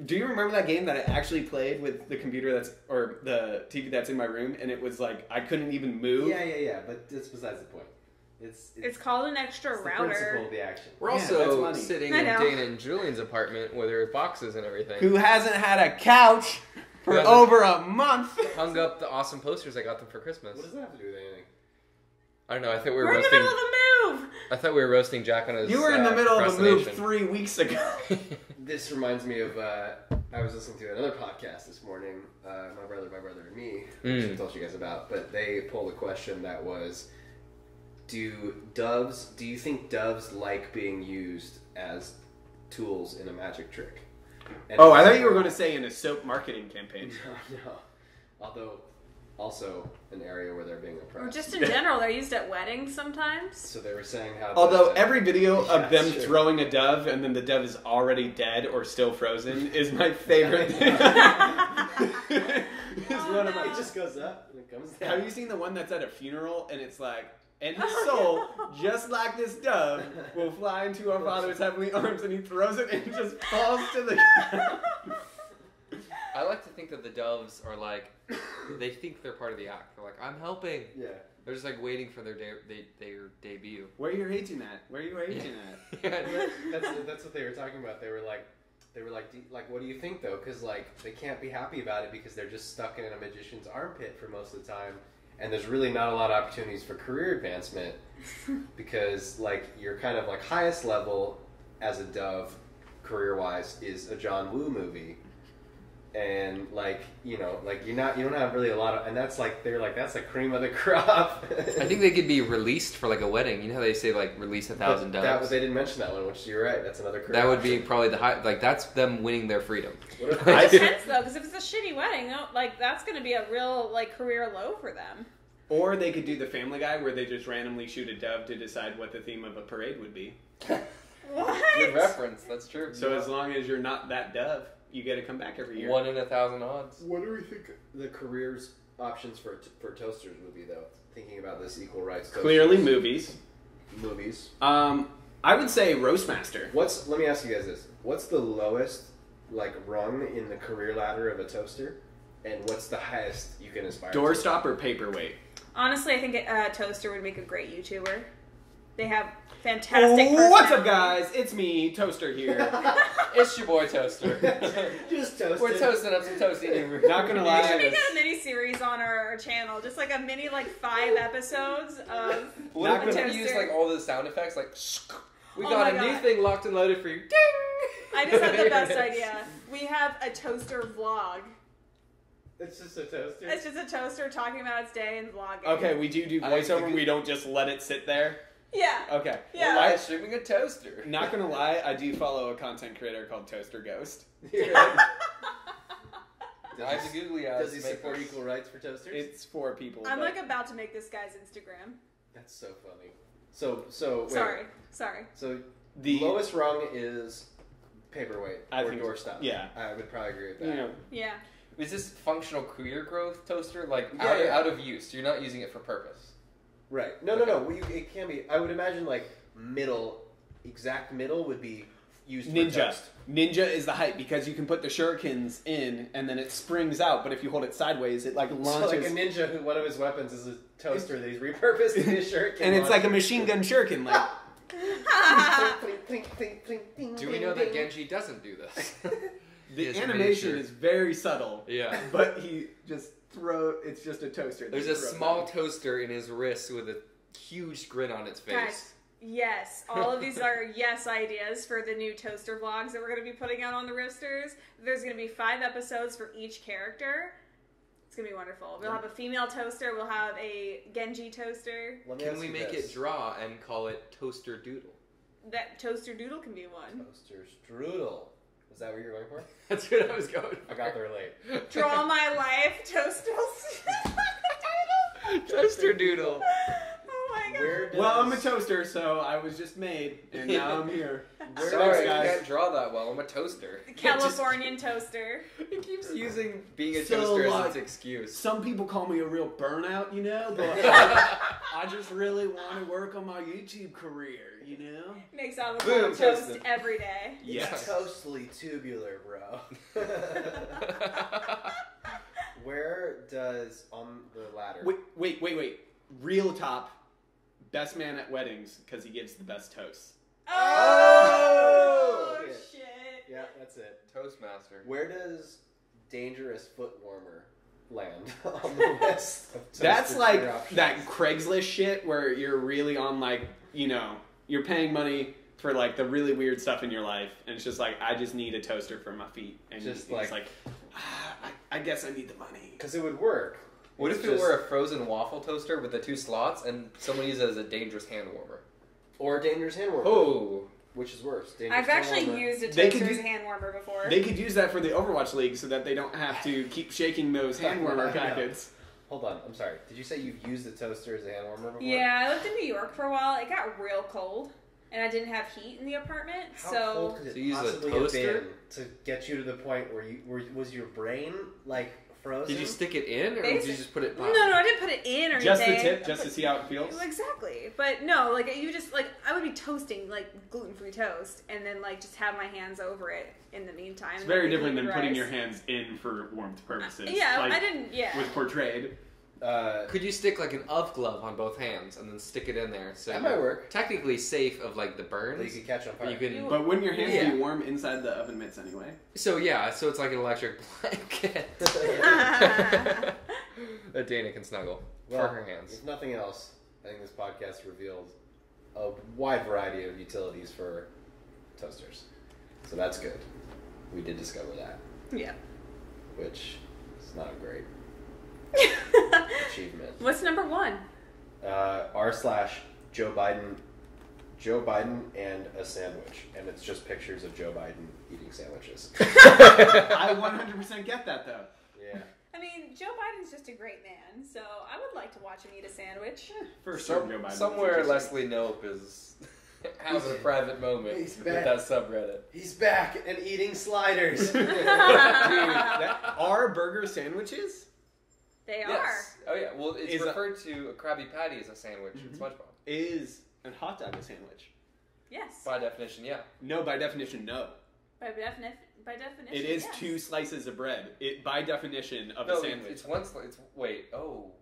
do you remember that game that I actually played with the computer or the TV that's in my room, and it was like I couldn't even move. Yeah, but that's besides the point. It's called an extra it's the router. principle of the action. We're Yeah, that's also funny. sitting I in know. Dana and Julian's apartment where there are boxes and everything. Who hasn't had a couch for Who hasn't- over a month? Hung up the awesome posters I got them for Christmas. What does that have to do with anything? I don't know. I thought we were We're in the roasting. middle of the move. I thought we were roasting Jack on his. You were in the middle of a move procrastination. 3 weeks ago. This reminds me of I was listening to another podcast this morning. My brother, and me, which I told you guys about. But they pulled a question that was, do you think doves like being used as tools in a magic trick? And Oh, I thought you were going to say in a soap marketing campaign. No. Although, also an area where they're being oppressed. Or just in general, they're used at weddings sometimes. So they were saying how. Although every video of them sure. throwing a dove and then the dove is already dead or still frozen is my favorite thing. It's one of my. It just goes up and it comes down. Have you seen the one that's at a funeral and it's like, and his soul, just like this dove, will fly into our Father's heavenly arms, and he throws it and it just falls to the ground. I like to think that the doves are like, they think they're part of the act. They're like, I'm helping. Yeah. They're just like waiting for their debut. Where are you aging at? Where are you aging at? Yeah. That's what they were talking about. They were like, they were like, what do you think though? Because like they can't be happy about it because they're just stuck in a magician's armpit for most of the time, and there's really not a lot of opportunities for career advancement because like your kind of like highest level as a dove, career-wise, is a John Woo movie. And like you don't have really a lot of, and that's like they're like that's the cream of the crop. I think they could be released for like a wedding. You know how they say like release 1,000 doves. They didn't mention that one, which you're right. That's another career. That would be probably the high. Like that's them winning their freedom. It depends though, because if it's a shitty wedding, like that's going to be a real like career low for them. Or they could do the Family Guy where they just randomly shoot a dove to decide what the theme of a parade would be. What? Good reference. That's true. So as long as you're not that dove, you get to come back every year. 1 in 1,000 odds. What do we think the careers options for toasters would be though? Thinking about this equal rights. Toasters. Clearly, movies. Movies. I would say Roastmaster. Let me ask you guys this: what's the lowest like rung in the career ladder of a toaster, and what's the highest you can aspire? Doorstop or paperweight? Honestly, I think a toaster would make a great YouTuber. They have fantastic personalities. What's up, guys? It's me, Toaster here. It's your boy Toaster. Just toasting. We're toasting up some toasty. Not gonna We lie. should make a mini series on our channel, just like a mini 5 episodes of. What Not if gonna we use like all the sound effects? Like, we Oh got my a new God. thing locked and loaded for you. Ding! I just had the best idea. We have a toaster vlog. It's just a toaster. It's just a toaster talking about its day and vlogging. Okay, we do I like the voiceover. good- We don't just let it sit there. Yeah. Okay. Yeah. Live streaming a toaster. Not gonna lie, I do follow a content creator called Toaster Ghost. I have to Google Does he support equal rights for toasters? It's for people. I'm but- about to make this guy's Instagram. That's so funny. So wait. Sorry. So the lowest rung is paperweight I or think doorstop. yeah. I would probably agree with that. You know, Yeah. Is this functional career growth toaster? Like Yeah, yeah. out of use. You're not using it for purpose. Right. No. It can be. I would imagine like exact middle would be used for Ninja. toast. Ninja is the height because you can put the shurikens in and then it springs out. But if you hold it sideways, it like So launches. like a ninja who one of his weapons is a toaster that he's repurposed in his shirt. and it's like a machine gun shuriken. Like Do we know that Genji doesn't do this? the Yes, I'm animation sure. is very subtle. Yeah. But he just it's just a toaster. There's a small toaster in his wrist with a huge grin on its face. Guys, yes. All of these are yes ideas for the new toaster vlogs that we're going to be putting out on the Riffsters. There's going to be 5 episodes for each character. It's going to be wonderful. We'll have a female toaster. We'll have a Genji toaster. Let me Can ask we you make this. it draw and call it Toaster Doodle? That toaster doodle can be one. Toaster strudel? Is that what you're going for? That's what I was going for. I got there late. Draw my life, toasters. Toaster Doodle. Oh my god. Where does, Well, I'm a toaster, so I was just made, and now I'm here. Sorry, I guys. can't draw that well. I'm a toaster. Californian toaster. He keeps using being a So, toaster as like, its excuse. Some people call me a real burnout, you know, but I just really want to work on my YouTube career, you know? Makes out of Boom, toast toasted. every day. It's totally tubular, bro. Where does on the ladder? Wait. Real top, best man at weddings because he gives the best toasts. Oh, Oh, shit. Yeah, that's it. Toastmaster. Where does dangerous foot warmer land on the list? Of That's toasted like career options? that Craigslist shit where you're really on like, you know, you're paying money for like the really weird stuff in your life, and it's just like, I just need a toaster for my feet, and Just it's like, I guess I need the money. Because it would work. What It's if it just- were a frozen waffle toaster with the 2 slots and someone uses it as a dangerous hand warmer? Or dangerous hand warmer. Oh. Which is worse? Dangerous I've hand actually warmer. used a They could toaster as use- a hand warmer before. They could use that for the Overwatch League so that they don't have to keep shaking those hand warmer packets. Hold on, I'm sorry. Did you say you've used a toaster as a hand warmer before? Yeah, I lived in New York for a while. It got real cold, and I didn't have heat in the apartment, How so cold could So it you use a possibly have toaster? been to get you to the point where was your brain like frozen? Did you stick it in, or did you just put it no, I didn't put it in or Just the anything. tip, just to see how it feels. Exactly, but no, like you just like I would be toasting like gluten-free toast, and then like just have my hands over it in the meantime. It's and very then different than eat putting rice. your hands in for warmth purposes. Yeah, like I didn't. Yeah, was portrayed. Could you stick like an glove on both hands and then stick it in there? So that might work. Technically safe of like the burns. But you could catch on fire. But wouldn't your hands be warm inside the oven mitts anyway? So so it's like an electric blanket that Dana can snuggle for her hands. If nothing else, I think this podcast revealed a wide variety of utilities for toasters. So that's good. We did discover that. Yeah. Which is not a great achievement. What's number 1? r/Joe Biden and a sandwich, and it's just pictures of Joe Biden eating sandwiches. I 100% get that though. Yeah. I mean, Joe Biden's just a great man, so I would like to watch him eat a sandwich. For sure, Joe Biden. Somewhere Leslie Knope is having a private moment with that subreddit. He's back and eating sliders. Dude, are burger sandwiches? They are. Yes. Oh yeah. Well, it's referred to a Krabby Patty as a sandwich in SpongeBob. Is a hot dog a sandwich? Yes. By definition, yeah. No, by definition, no. By definition, it is yes. 2 slices of bread. It by definition of a sandwich. It's one slice. Wait. Oh.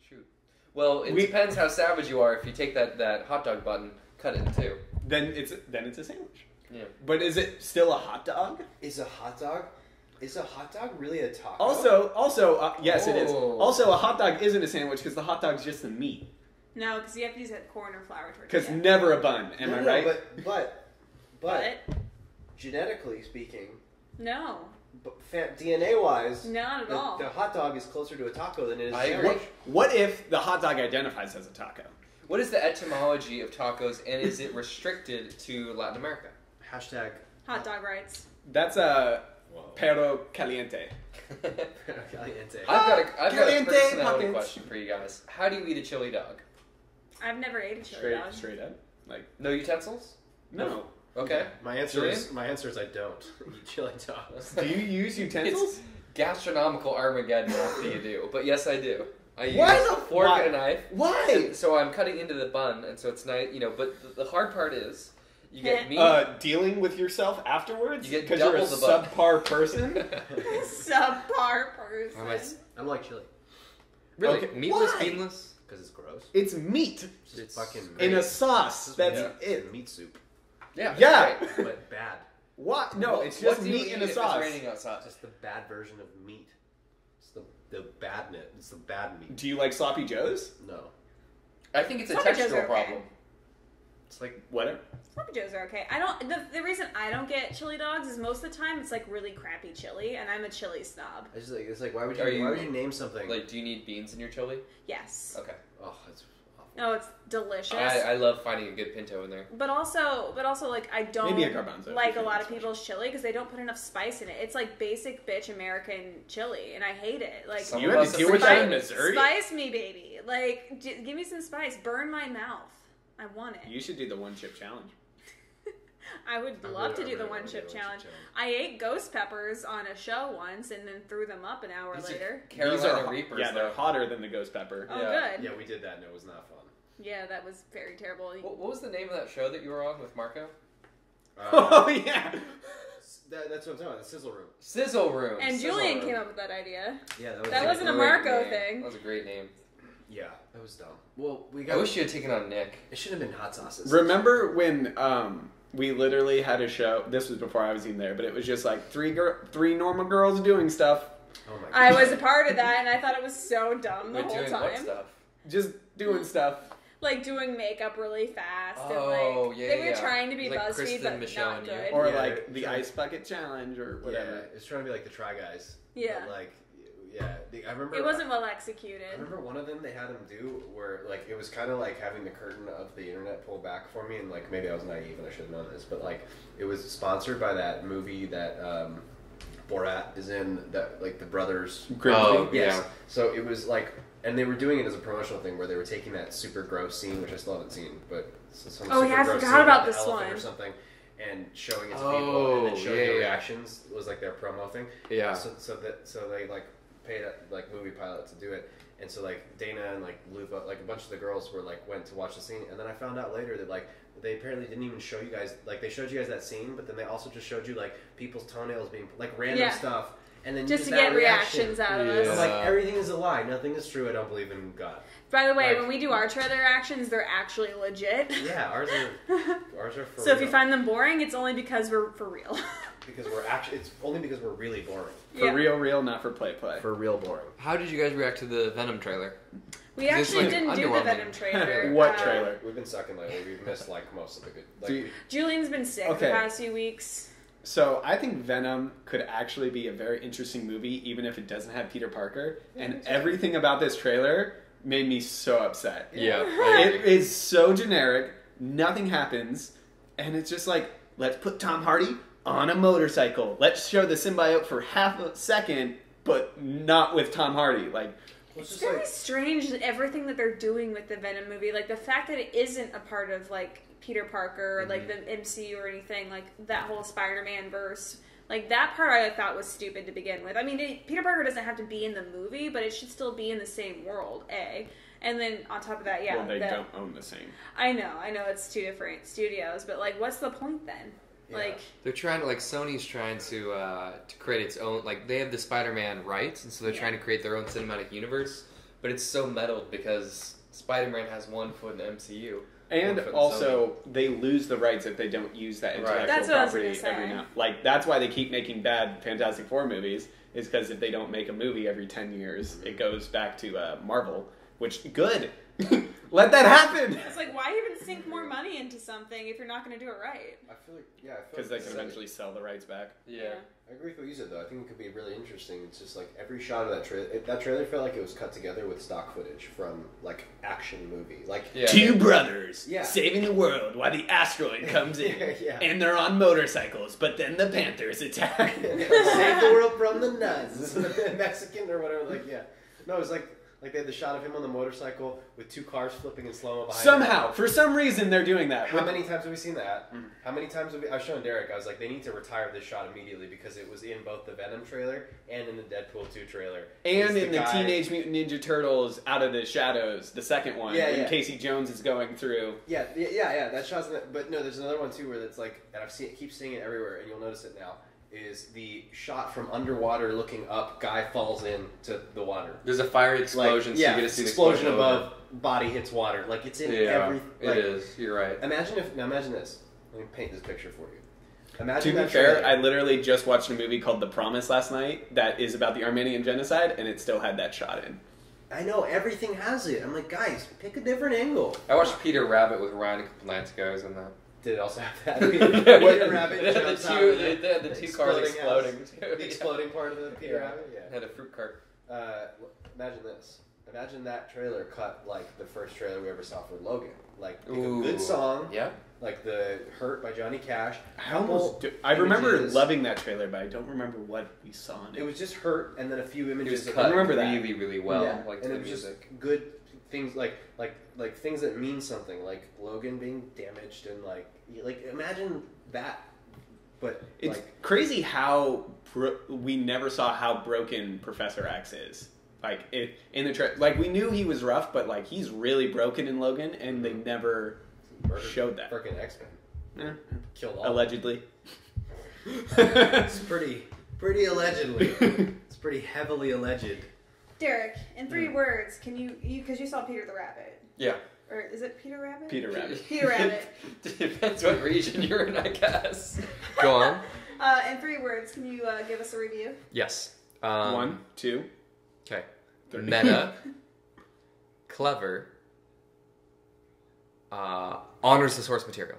Shoot. Well, it depends how savage you are. If you take that hot dog bun, cut it in 2. Then it's a sandwich. Yeah. But is it still a hot dog? Is a hot dog really a taco? Also, yes, it is. Also, a hot dog isn't a sandwich because the hot dog's just the meat. No, because you have to use that corn or flour tortilla. Because never a bun. Am I right? But genetically speaking, no. DNA-wise, not at all. The hot dog is closer to a taco than it is a sandwich. What if the hot dog identifies as a taco? What is the etymology of tacos, and is it restricted to Latin America? Hashtag hot dog rights. That's a perro caliente. I've got a personality question for you guys. How do you eat a chili dog? I've never ate a chili dog. Straight up? Like no utensils? No. Okay. My answer is I don't eat chili dogs. Do you use utensils? It's gastronomical Armageddon after you do, but yes, I do. I use a fork and a knife. Why? So I'm cutting into the bun, and so it's nice, but the hard part is you get meat. Dealing with yourself afterwards? You get because you're a subpar person? Subpar person. I don't like chili. Really? Okay. Meatless, Why? beanless? Because it's gross. It's meat. It's fucking in a sauce. That's it. It's meat soup. Yeah. Right. But bad. What? No, it's just meat in a sauce. It's raining outside. Just the bad version of meat. It's the badness. It's the bad meat. Do you like sloppy joes? No. I think it's a Sloppy joes textural are problem. okay. It's like whatever. Sloppy joes are okay. I don't. The reason I don't get chili dogs is most of the time it's like really crappy chili, and I'm a chili snob. It's like why would you name something like? Do you need beans in your chili? Yes. Okay. Oh, it's awful. No, it's delicious. I love finding a good pinto in there. But also like I don't maybe a garbanzo like a lot of people's chili because they don't put enough spice in it. It's like basic bitch American chili, and I hate it. Like you had to deal with that in Missouri. Spice me, baby. Like give me some spice. Burn my mouth. I want it. You should do the 1-chip challenge. I would love to do the 1-chip challenge. I ate ghost peppers on a show once and then threw them up an hour later. Carolina Reapers. Yeah, they're hotter than the ghost pepper. Oh, good. Yeah, we did that and it was not fun. Yeah, that was very terrible. What was the name of that show that you were on with Marco? Oh, yeah. That's what I'm talking about, the Sizzle Room. Sizzle Room. And Julian came up with that idea. Yeah, that wasn't a Marco thing. That was a great name. Yeah, that was dumb. Well, I wish you had taken on Nick. It should have been hot sauces. Remember when we literally had a show? This was before I was even there, but it was just like three normal girls doing stuff. Oh my God. I was a part of that, and I thought it was so dumb the whole doing time. What stuff? Just doing stuff. Like doing makeup really fast. Oh, and yeah, they were trying to be like BuzzFeed, Kristen, but Michelle, not and you. good. Or like the Ice Bucket Challenge or whatever. Yeah, it's trying to be like the Try Guys. Yeah. But like, I remember. It wasn't well executed. I remember one of them they had them do where like it was kind of like having the curtain of the internet pull back for me, and like maybe I was naive and I should have known this, but like it was sponsored by that movie that Borat is in, that like the brothers. Oh, yes. yeah. So it was like, and they were doing it as a promotional thing where they were taking that super gross scene, which I still haven't seen, but some Oh, super yeah, I gross forgot scene about with this the elephant one. or something, and showing it to people, and then showing yeah, their yeah. reactions was like their promo thing. Yeah. So they like paid like Movie Pilot to do it, and so like Dana and like Luva, like a bunch of the girls were like went to watch the scene, and then I found out later that like they apparently didn't even show you guys, like they showed you guys that scene, but then they also just showed you like people's toenails being like random stuff. and then just use to that get reactions out of us. I'm like, everything is a lie. Nothing is true. I don't believe in God. By the way, like, when we do our trailer reactions, they're actually legit. Yeah, ours are for So real. if you find them boring, it's only because we're for real. Because it's only because we're really boring. For real, not for play. For real boring. How did you guys react to the Venom trailer? We actually didn't do the Venom trailer. What trailer? We've been sucking lately. We've missed like most of the good. Julian's been sick the past few weeks. So I think Venom could actually be a very interesting movie, even if it doesn't have Peter Parker. And everything about this trailer made me so upset. Yeah. It is so generic. Nothing happens. And it's just like, let's put Tom Hardy on a motorcycle. Let's show the symbiote for half a second, but not with Tom Hardy. Like, it's very strange that everything that they're doing with the Venom movie, like the fact that it isn't a part of like Peter Parker or like the MCU or anything, like that whole Spider-Man verse. Like, that part I thought was stupid to begin with. I mean, Peter Parker doesn't have to be in the movie, but it should still be in the same world, A. And then, on top of that, well, they don't own the same. I know it's two different studios, but, like, what's the point then? Yeah. Like, they're trying to, like, Sony's trying to create its own, like, they have the Spider-Man rights, and so they're trying to create their own cinematic universe, but it's so meddled because Spider-Man has one foot in the MCU. And also, they lose the rights if they don't use that intellectual property every now. Like, that's why they keep making bad Fantastic Four movies, is because if they don't make a movie every 10 years, it goes back to Marvel, which, good. Let that happen! It's like, why even sink more money into something if you're not going to do it right? I feel like, because they can eventually sell the rights back. Yeah. I agree with what you said, though. I think it could be really interesting. It's just like every shot of that trailer felt like it was cut together with stock footage from like action movie. Like two brothers Yeah. saving the world while the asteroid comes in, and they're on motorcycles. But then the Panthers attack. Save the world from the nuns. Mexican or whatever. Like no, it was like they had the shot of him on the motorcycle with two cars flipping in slow-mo behind Somehow, him. for some reason, they're doing that. How many times have we seen that? How many times have I was showing Derek, I was like, they need to retire this shot immediately because it was in both the Venom trailer and in the Deadpool 2 trailer. And in the Teenage Mutant Ninja Turtles Out of the Shadows, the second one, when Casey Jones is going through. Yeah, that shot's in it. But no, there's another one too where it's like, and keep seeing it everywhere, and you'll notice it now, is the shot from underwater looking up, guy falls into the water. There's a fire explosion, so you get to see the explosion above, body hits water. Like, it's in every... Like, it is. You're right. Imagine this. Let me paint this picture for you. Imagine to be fair, I literally just watched a movie called The Promise last night that is about the Armenian genocide, and it still had that shot in. I know, everything has it. I'm like, guys, pick a different angle. I watched Peter Rabbit with Ryan Polanski in that. Did it also have that? Peter Rabbit the two cars exploding. The exploding part of the Peter Rabbit? Yeah. Had a fruit cart. Imagine this. Imagine that trailer cut like the first trailer we ever saw for Logan. Like, pick a good song. Yeah. Like the Hurt by Johnny Cash. I remember loving that trailer, but I don't remember what we saw in it. It was just Hurt and then a few images. It was cut I remember really, really well. Yeah. Like and the it was music. just good things like things that mean something, like Logan being damaged and like imagine that. But it's like, crazy how we never saw how broken Professor X is. Like in the like we knew he was rough, but like he's really broken in Logan, and they never showed that. Freaking X-Men. Killed all. Allegedly. It's pretty allegedly. It's pretty heavily alleged. Derek, in 3 words, can you because you saw Peter the Rabbit. Yeah. Or is it Peter Rabbit? Peter Rabbit. Peter Rabbit. Depends what region you're in, I guess. Go on. In 3 words, can you give us a review? Yes. 1, 2. Okay. Meta. Clever. Honors the source material.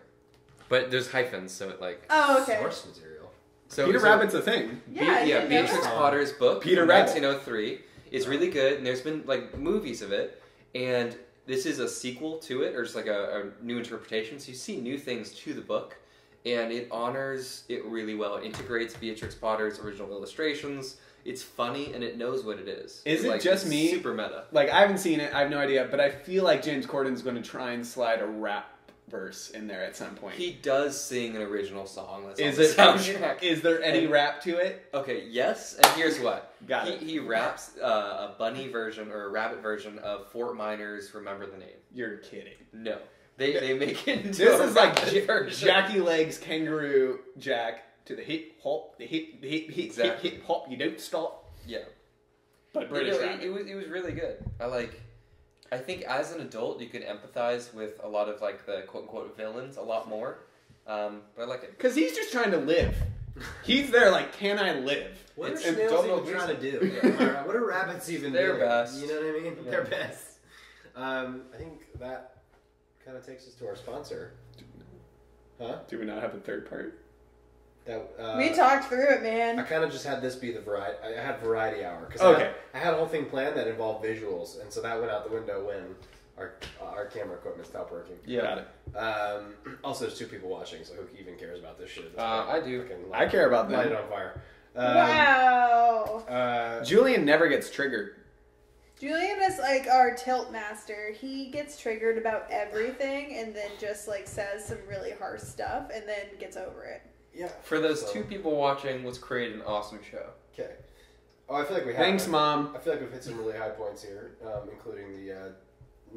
But there's hyphens, so it like... Oh, okay. Source material. So Peter Rabbit's a thing. Yeah, Beatrix Potter's book Peter from Rabbit. 1903 is really good, and there's been like movies of it, and this is a sequel to it, or just like a new interpretation, so you see new things to the book, and it honors it really well. It integrates Beatrix Potter's original illustrations. It's funny, and it knows what it is. Is it like, just me? Super meta. Like, I haven't seen it, I have no idea, but I feel like James Corden's going to try and slide a rap verse in there at some point. He does sing an original song. That's Is on the it? soundtrack. Is there any rap to it? Okay, yes, and here's what. Got it. He raps a bunny version, or a rabbit version of Fort Miners' Remember the Name. You're kidding. No. They make it into This a is like rabbit version. Jackie Legs Kangaroo Jack to the hip hop, the hip Exactly. hip hop. You don't stop. Yeah. But British rap. It was really good. I think as an adult you can empathize with a lot of like the quote unquote villains a lot more. But I like it. Because he's just trying to live. He's there like, can I live? What are And snails don't know even trying to do? Yeah. What are rabbits even They're doing? best. You know what I mean? Yeah. They're best. I think that kind of takes us to our sponsor. Huh? Do we not have a third part? That We talked through it, I man. kind of just had this be the variety. I had variety hour because Okay. I had a whole thing planned that involved visuals, and so that went out the window when our camera equipment stopped working. Yeah. Got it. Also, there's 2 people watching, so who even cares about this shit? at this I point? do. Fucking I care about light them. it on fire. Wow. Julian never gets triggered. Julian is like our tilt master. He gets triggered about everything and then just like says some really harsh stuff and then gets over it. Yeah. For those So- 2 people watching, let's create an awesome show. Okay. Oh, I feel like we have. Thanks, Mom. I feel like we've hit some really high points here, including the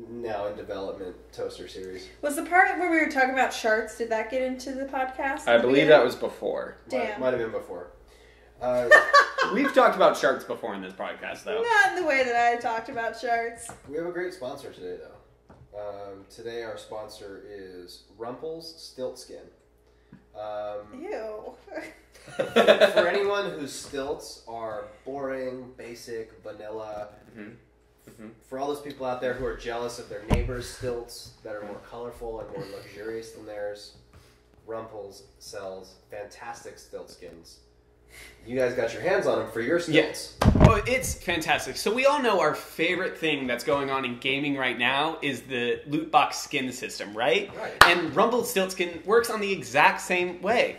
now in development toaster series. Was the part where we were talking about sharks, did that get into the podcast? I believe that was before. Damn. Might have been before. We've talked about sharks before in this podcast, though. Not in the way that I talked about sharks. We have a great sponsor today, though. Today our sponsor is Rumple's Stilt Skin. Ew. For anyone whose stilts are boring, basic, vanilla, for all those people out there who are jealous of their neighbors' stilts that are more colorful and more luxurious than theirs, Rumple's sells fantastic stilt skins. You guys got your hands on them for your stilts. Oh, it's fantastic. So we all know our favorite thing that's going on in gaming right now is the loot box skin system, right? Right. And Rumble Stilt Skin works on the exact same way.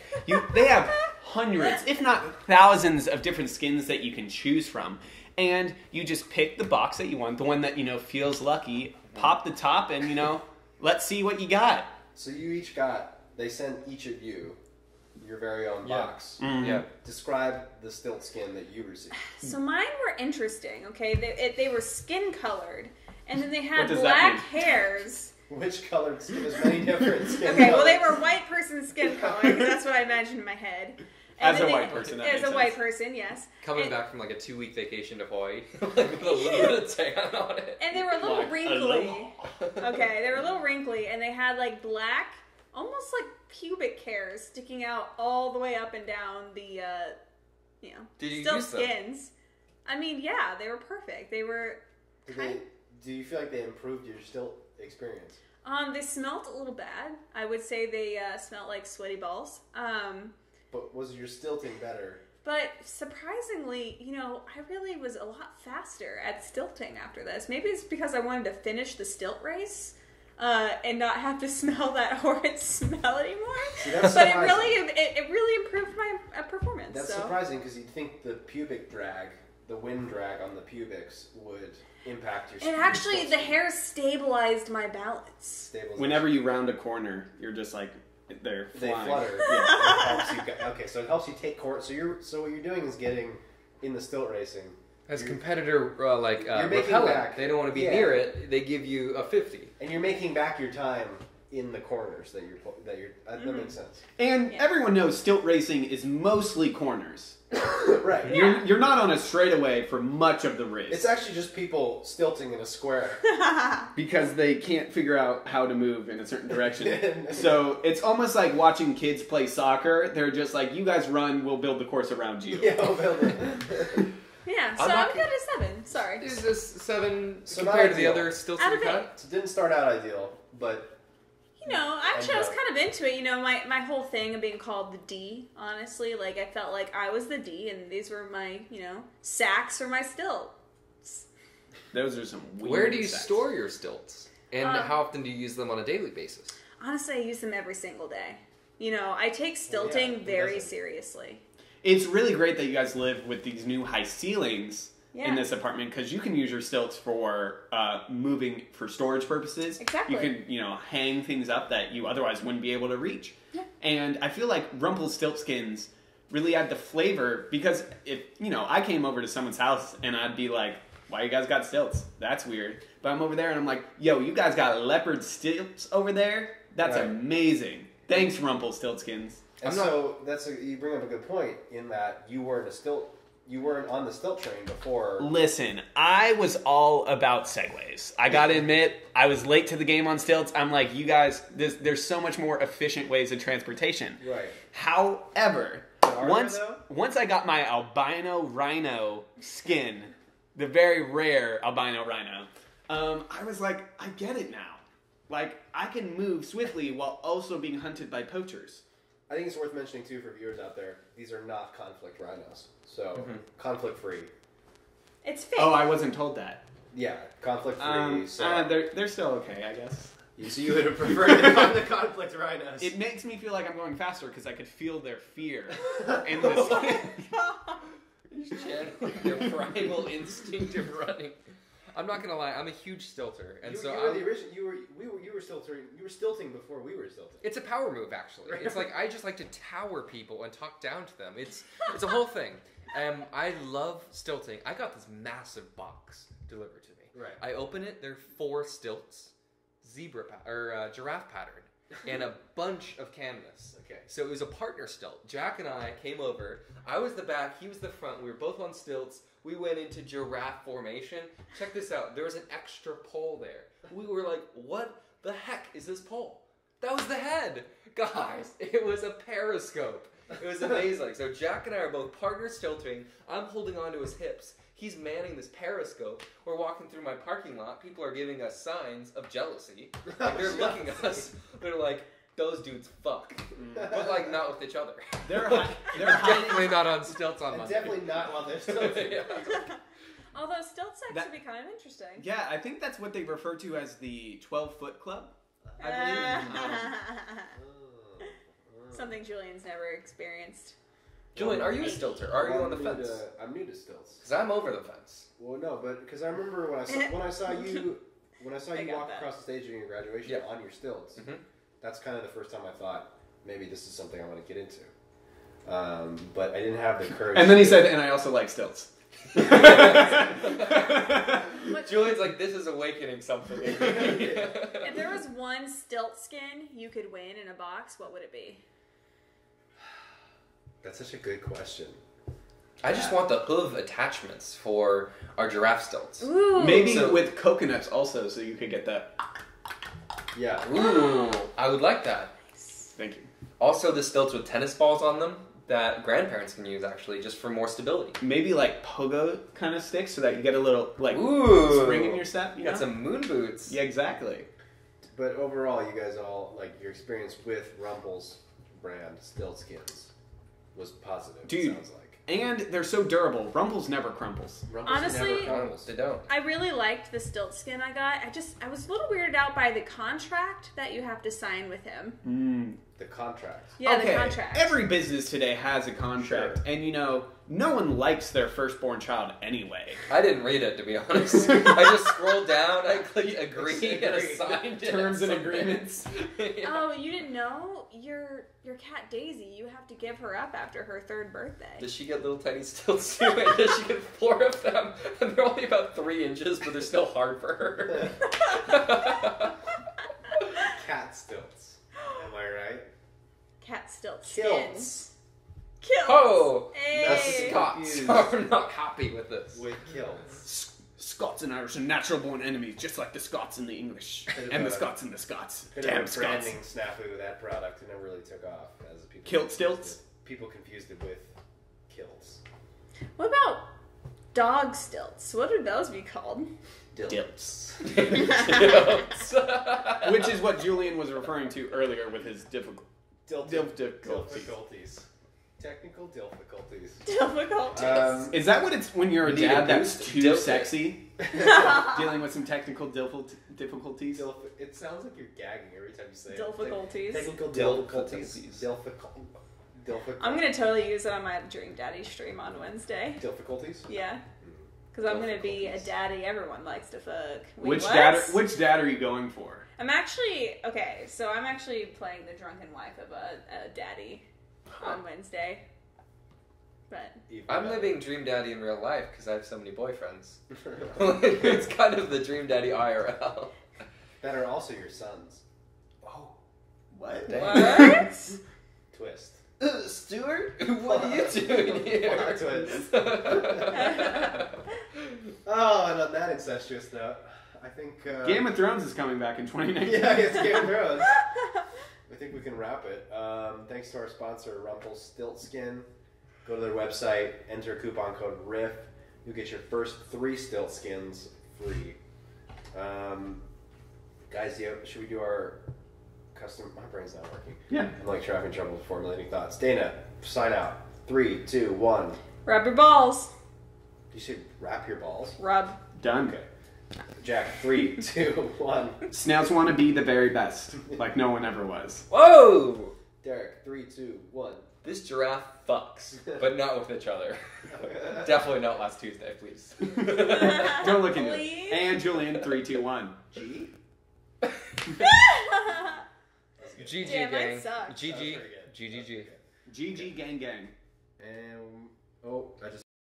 They have hundreds, if not thousands, of different skins that you can choose from. And you just pick the box that you want, the one that, feels lucky, pop the top, and, let's see what you got. So they sent each of you your very own Yeah. box. Mhm. Yeah. Describe the stilt skin that you received. So mine were interesting, okay? They were skin colored, and then they What had does that black mean? hairs. Which colored skin? There's many different skin Okay, well, colors. they were white person skin color, because that's what I imagined in my head. As then a white person, that As makes a white sense. person, yes. Coming And- back from like a 2-week vacation to Hawaii, like with a little bit of tan on it. And they were a little Like, wrinkly. Okay, they were a little wrinkly, and they had like black, almost like pubic hairs sticking out all the way up and down the, Did you stilt use them? skins. I mean, yeah, they were perfect. They were Do you feel like they improved your stilt experience? They smelled a little bad. I would say they smelled like sweaty balls. But was your stilting better? But surprisingly, I really was a lot faster at stilting after this. Maybe it's because I wanted to finish the stilt race and not have to smell that horrid smell anymore. See, that's But it surprising. really improved my performance. That's so. surprising because you'd think the pubic drag, the wind drag on the pubics would impact your And your actually, stilt the skin. hair stabilized my balance. Stabilization. Whenever you round a corner, you're just like, they're They flying. flutter. Yeah, it helps you. Okay, so it helps you take court. So what you're doing is getting in the stilt racing. As You're- competitor, you're making repellent, back- they don't want to be yeah. near it. They give you a 50. And you're making back your time in the corners that that makes sense. And Yeah. everyone knows stilt racing is mostly corners. Right. Yeah. You're not on a straightaway for much of the race. It's actually just people stilting in a square. because they can't figure out how to move in a certain direction. So it's almost like watching kids play soccer. They're just like, you guys run, we'll build the course around you. Yeah, we'll build it. Yeah, so I'm I'm not- good at 7. Sorry. Is this 7 So compared not to the ideal. other stilts Out you've of had? So it didn't start out ideal, but Actually, I was kind of into it. My whole thing of being called the D, honestly. Like, I felt like I was the D, and these were my, sacks for my stilt. Those are some weird Where do you sets. store your stilts? And Um, how often do you use them on a daily basis? Honestly, I use them every single day. I take stilting who very doesn't? seriously. It's really great that you guys live with these new high ceilings Yeah. in this apartment because you can use your stilts for moving for storage purposes. Exactly. You can, hang things up that you otherwise wouldn't be able to reach. Yeah. And I feel like Rumple stilt skins really add the flavor because if, I came over to someone's house and I'd be like, why you guys got stilts? That's weird. But I'm over there and I'm like, yo, you guys got leopard stilts over there? That's Right. amazing. Thanks, Rumple stilt skins. And you bring up a good point in that you weren't on the stilt train before. Listen, I was all about segways. I gotta admit, I was late to the game on stilts. I'm like, you guys, there's so much more efficient ways of transportation. Right. However, once I got my albino rhino skin, the very rare albino rhino, I was like, I get it now. Like, I can move swiftly while also being hunted by poachers. I think it's worth mentioning, too, for viewers out there, these are not conflict rhinos. So, conflict-free. It's fake. Oh, I wasn't told that. Yeah, conflict-free. They're still okay, I guess. So you would have preferred to find the conflict rhinos. It makes me feel like I'm going faster because I could feel their fear in the skin. He's channeling their primal instinct of running. I'm not gonna lie, I'm a huge stilter, and you were the original. You were stilting. You were stilting before we were stilting. It's a power move, actually. It's like I just like to tower people and talk down to them. It's a whole thing. I love stilting. I got this massive box delivered to me. Right. I open it. There are 4 stilts, giraffe pattern, and a bunch of canvas. Okay. So it was a partner stilt. Jack and I came over. I was the back. He was the front. We were both on stilts. We went into giraffe formation. Check this out. There was an extra pole there. We were like, what the heck is this pole? That was the head. Guys, it was a periscope. It was amazing. So Jack and I are both partner stilting. I'm holding onto his hips. He's manning this periscope. We're walking through my parking lot. People are giving us signs of jealousy. Like, they're looking at us. They're like, those dudes fuck. But, like, not with each other. They're definitely not on stilts on Monday. Definitely not while they're stilting. Yeah. Although stilt sex would be kind of interesting. Yeah, I think that's what they refer to as the 12-foot club, I believe. Something Julian's never experienced. Julian, are you a stilter? Are you on the fence? I'm new to stilts. Because I'm over the fence. Well, no, but because I remember when I saw you walk across the stage during your graduation on your stilts. Mm-hmm. That's kind of the first time I thought maybe this is something I want to get into. But I didn't have the courage. And then he said, "And I also like stilts." Julian's like, this is awakening something. If there was one stilt skin you could win in a box, what would it be? That's such a good question. I just want the hoof attachments for our giraffe stilts. Ooh. Maybe with coconuts also, so you could get that. Yeah. Ooh, I would like that. Thank you. Also, the stilts with tennis balls on them that grandparents can use, actually, just for more stability. Maybe like pogo kind of sticks, so that you get a little like spring in your step. You got some moon boots. Yeah, exactly. But overall, you guys all your experience with Rumple's brand stilt skins was positive. Dude. It sounds like. And they're so durable. Rumples never crumples. Rumples Honestly, never crumbles. They don't. I really liked the stilt skin I got. I was a little weirded out by the contract that you have to sign with him. The contract. Yeah, okay. the contract. Every business today has a contract, and no one likes their firstborn child anyway. I didn't read it, to be honest. I just scrolled down, I clicked agree, and assigned it. Terms and agreements. Yeah. Oh, you didn't know? Your cat Daisy, you have to give her up after her 3rd birthday. Does she get little tiny stilts too? And does she get 4 of them? And they're only about 3 inches, but they're still hard for her. Cat stilts. Am I right? Cat stilt Kilts. skins. Kilts. Oh! Hey. The Scots are not happy with this. With kilts. Scots and Irish are natural-born enemies, just like the Scots and the English, and the Scots and the Scots. Bit Damn of a Scots. branding snafu with that product, and it really took off as people. Kilt stilts? People confused it with kilts. What about dog stilts? What would those be called? Dilts. Dilts. Which is what Julian was referring to earlier with his difficulties. Technical difficulties. Difficulties. Is that what it's when you're a We need dad a that's boost too to sexy? Dealing with some technical difficulties? It sounds like you're gagging every time you say it. Difficulties. Technical Difficulties. difficulties. I'm going to totally use it on my Dream Daddy stream on Wednesday. Difficulties? Yeah. Because I'm going to be a daddy everyone likes to fuck. Wait, Which what? Which dad are you going for? I'm actually playing the drunken wife of a daddy on Wednesday. But I'm living Dream Daddy in real life because I have so many boyfriends. It's kind of the Dream Daddy IRL. That are also your sons. Oh. What? Dang. what? Twist. Stuart? What are you doing here? Plot twist. Oh, and on that incestuous note, I think... Game of Thrones is coming back in 2019. Yeah, it's Game of Thrones. I think we can wrap it. Thanks to our sponsor, Rumpelstiltskin. Go to their website, enter coupon code RIFF. You'll get your first 3 stilt skins free. Guys, should we do our custom... My brain's not working. Yeah. I'm like having trouble formulating thoughts. Dana, sign out. 3, 2, 1. Rub your balls. You should wrap your balls. Rub. Done. Okay. Jack, 3, 2, 1. Snails want to be the very best, like no one ever was. Whoa! Derek, 3, 2, 1. This giraffe fucks, but not with each other. Definitely not last Tuesday, please. Don't look into Please? it. And Julian, 3, 2, 1. G? GG Damn, that gang. sucks. GG. That was pretty good. GGG. GG gang gang. And, oh, I just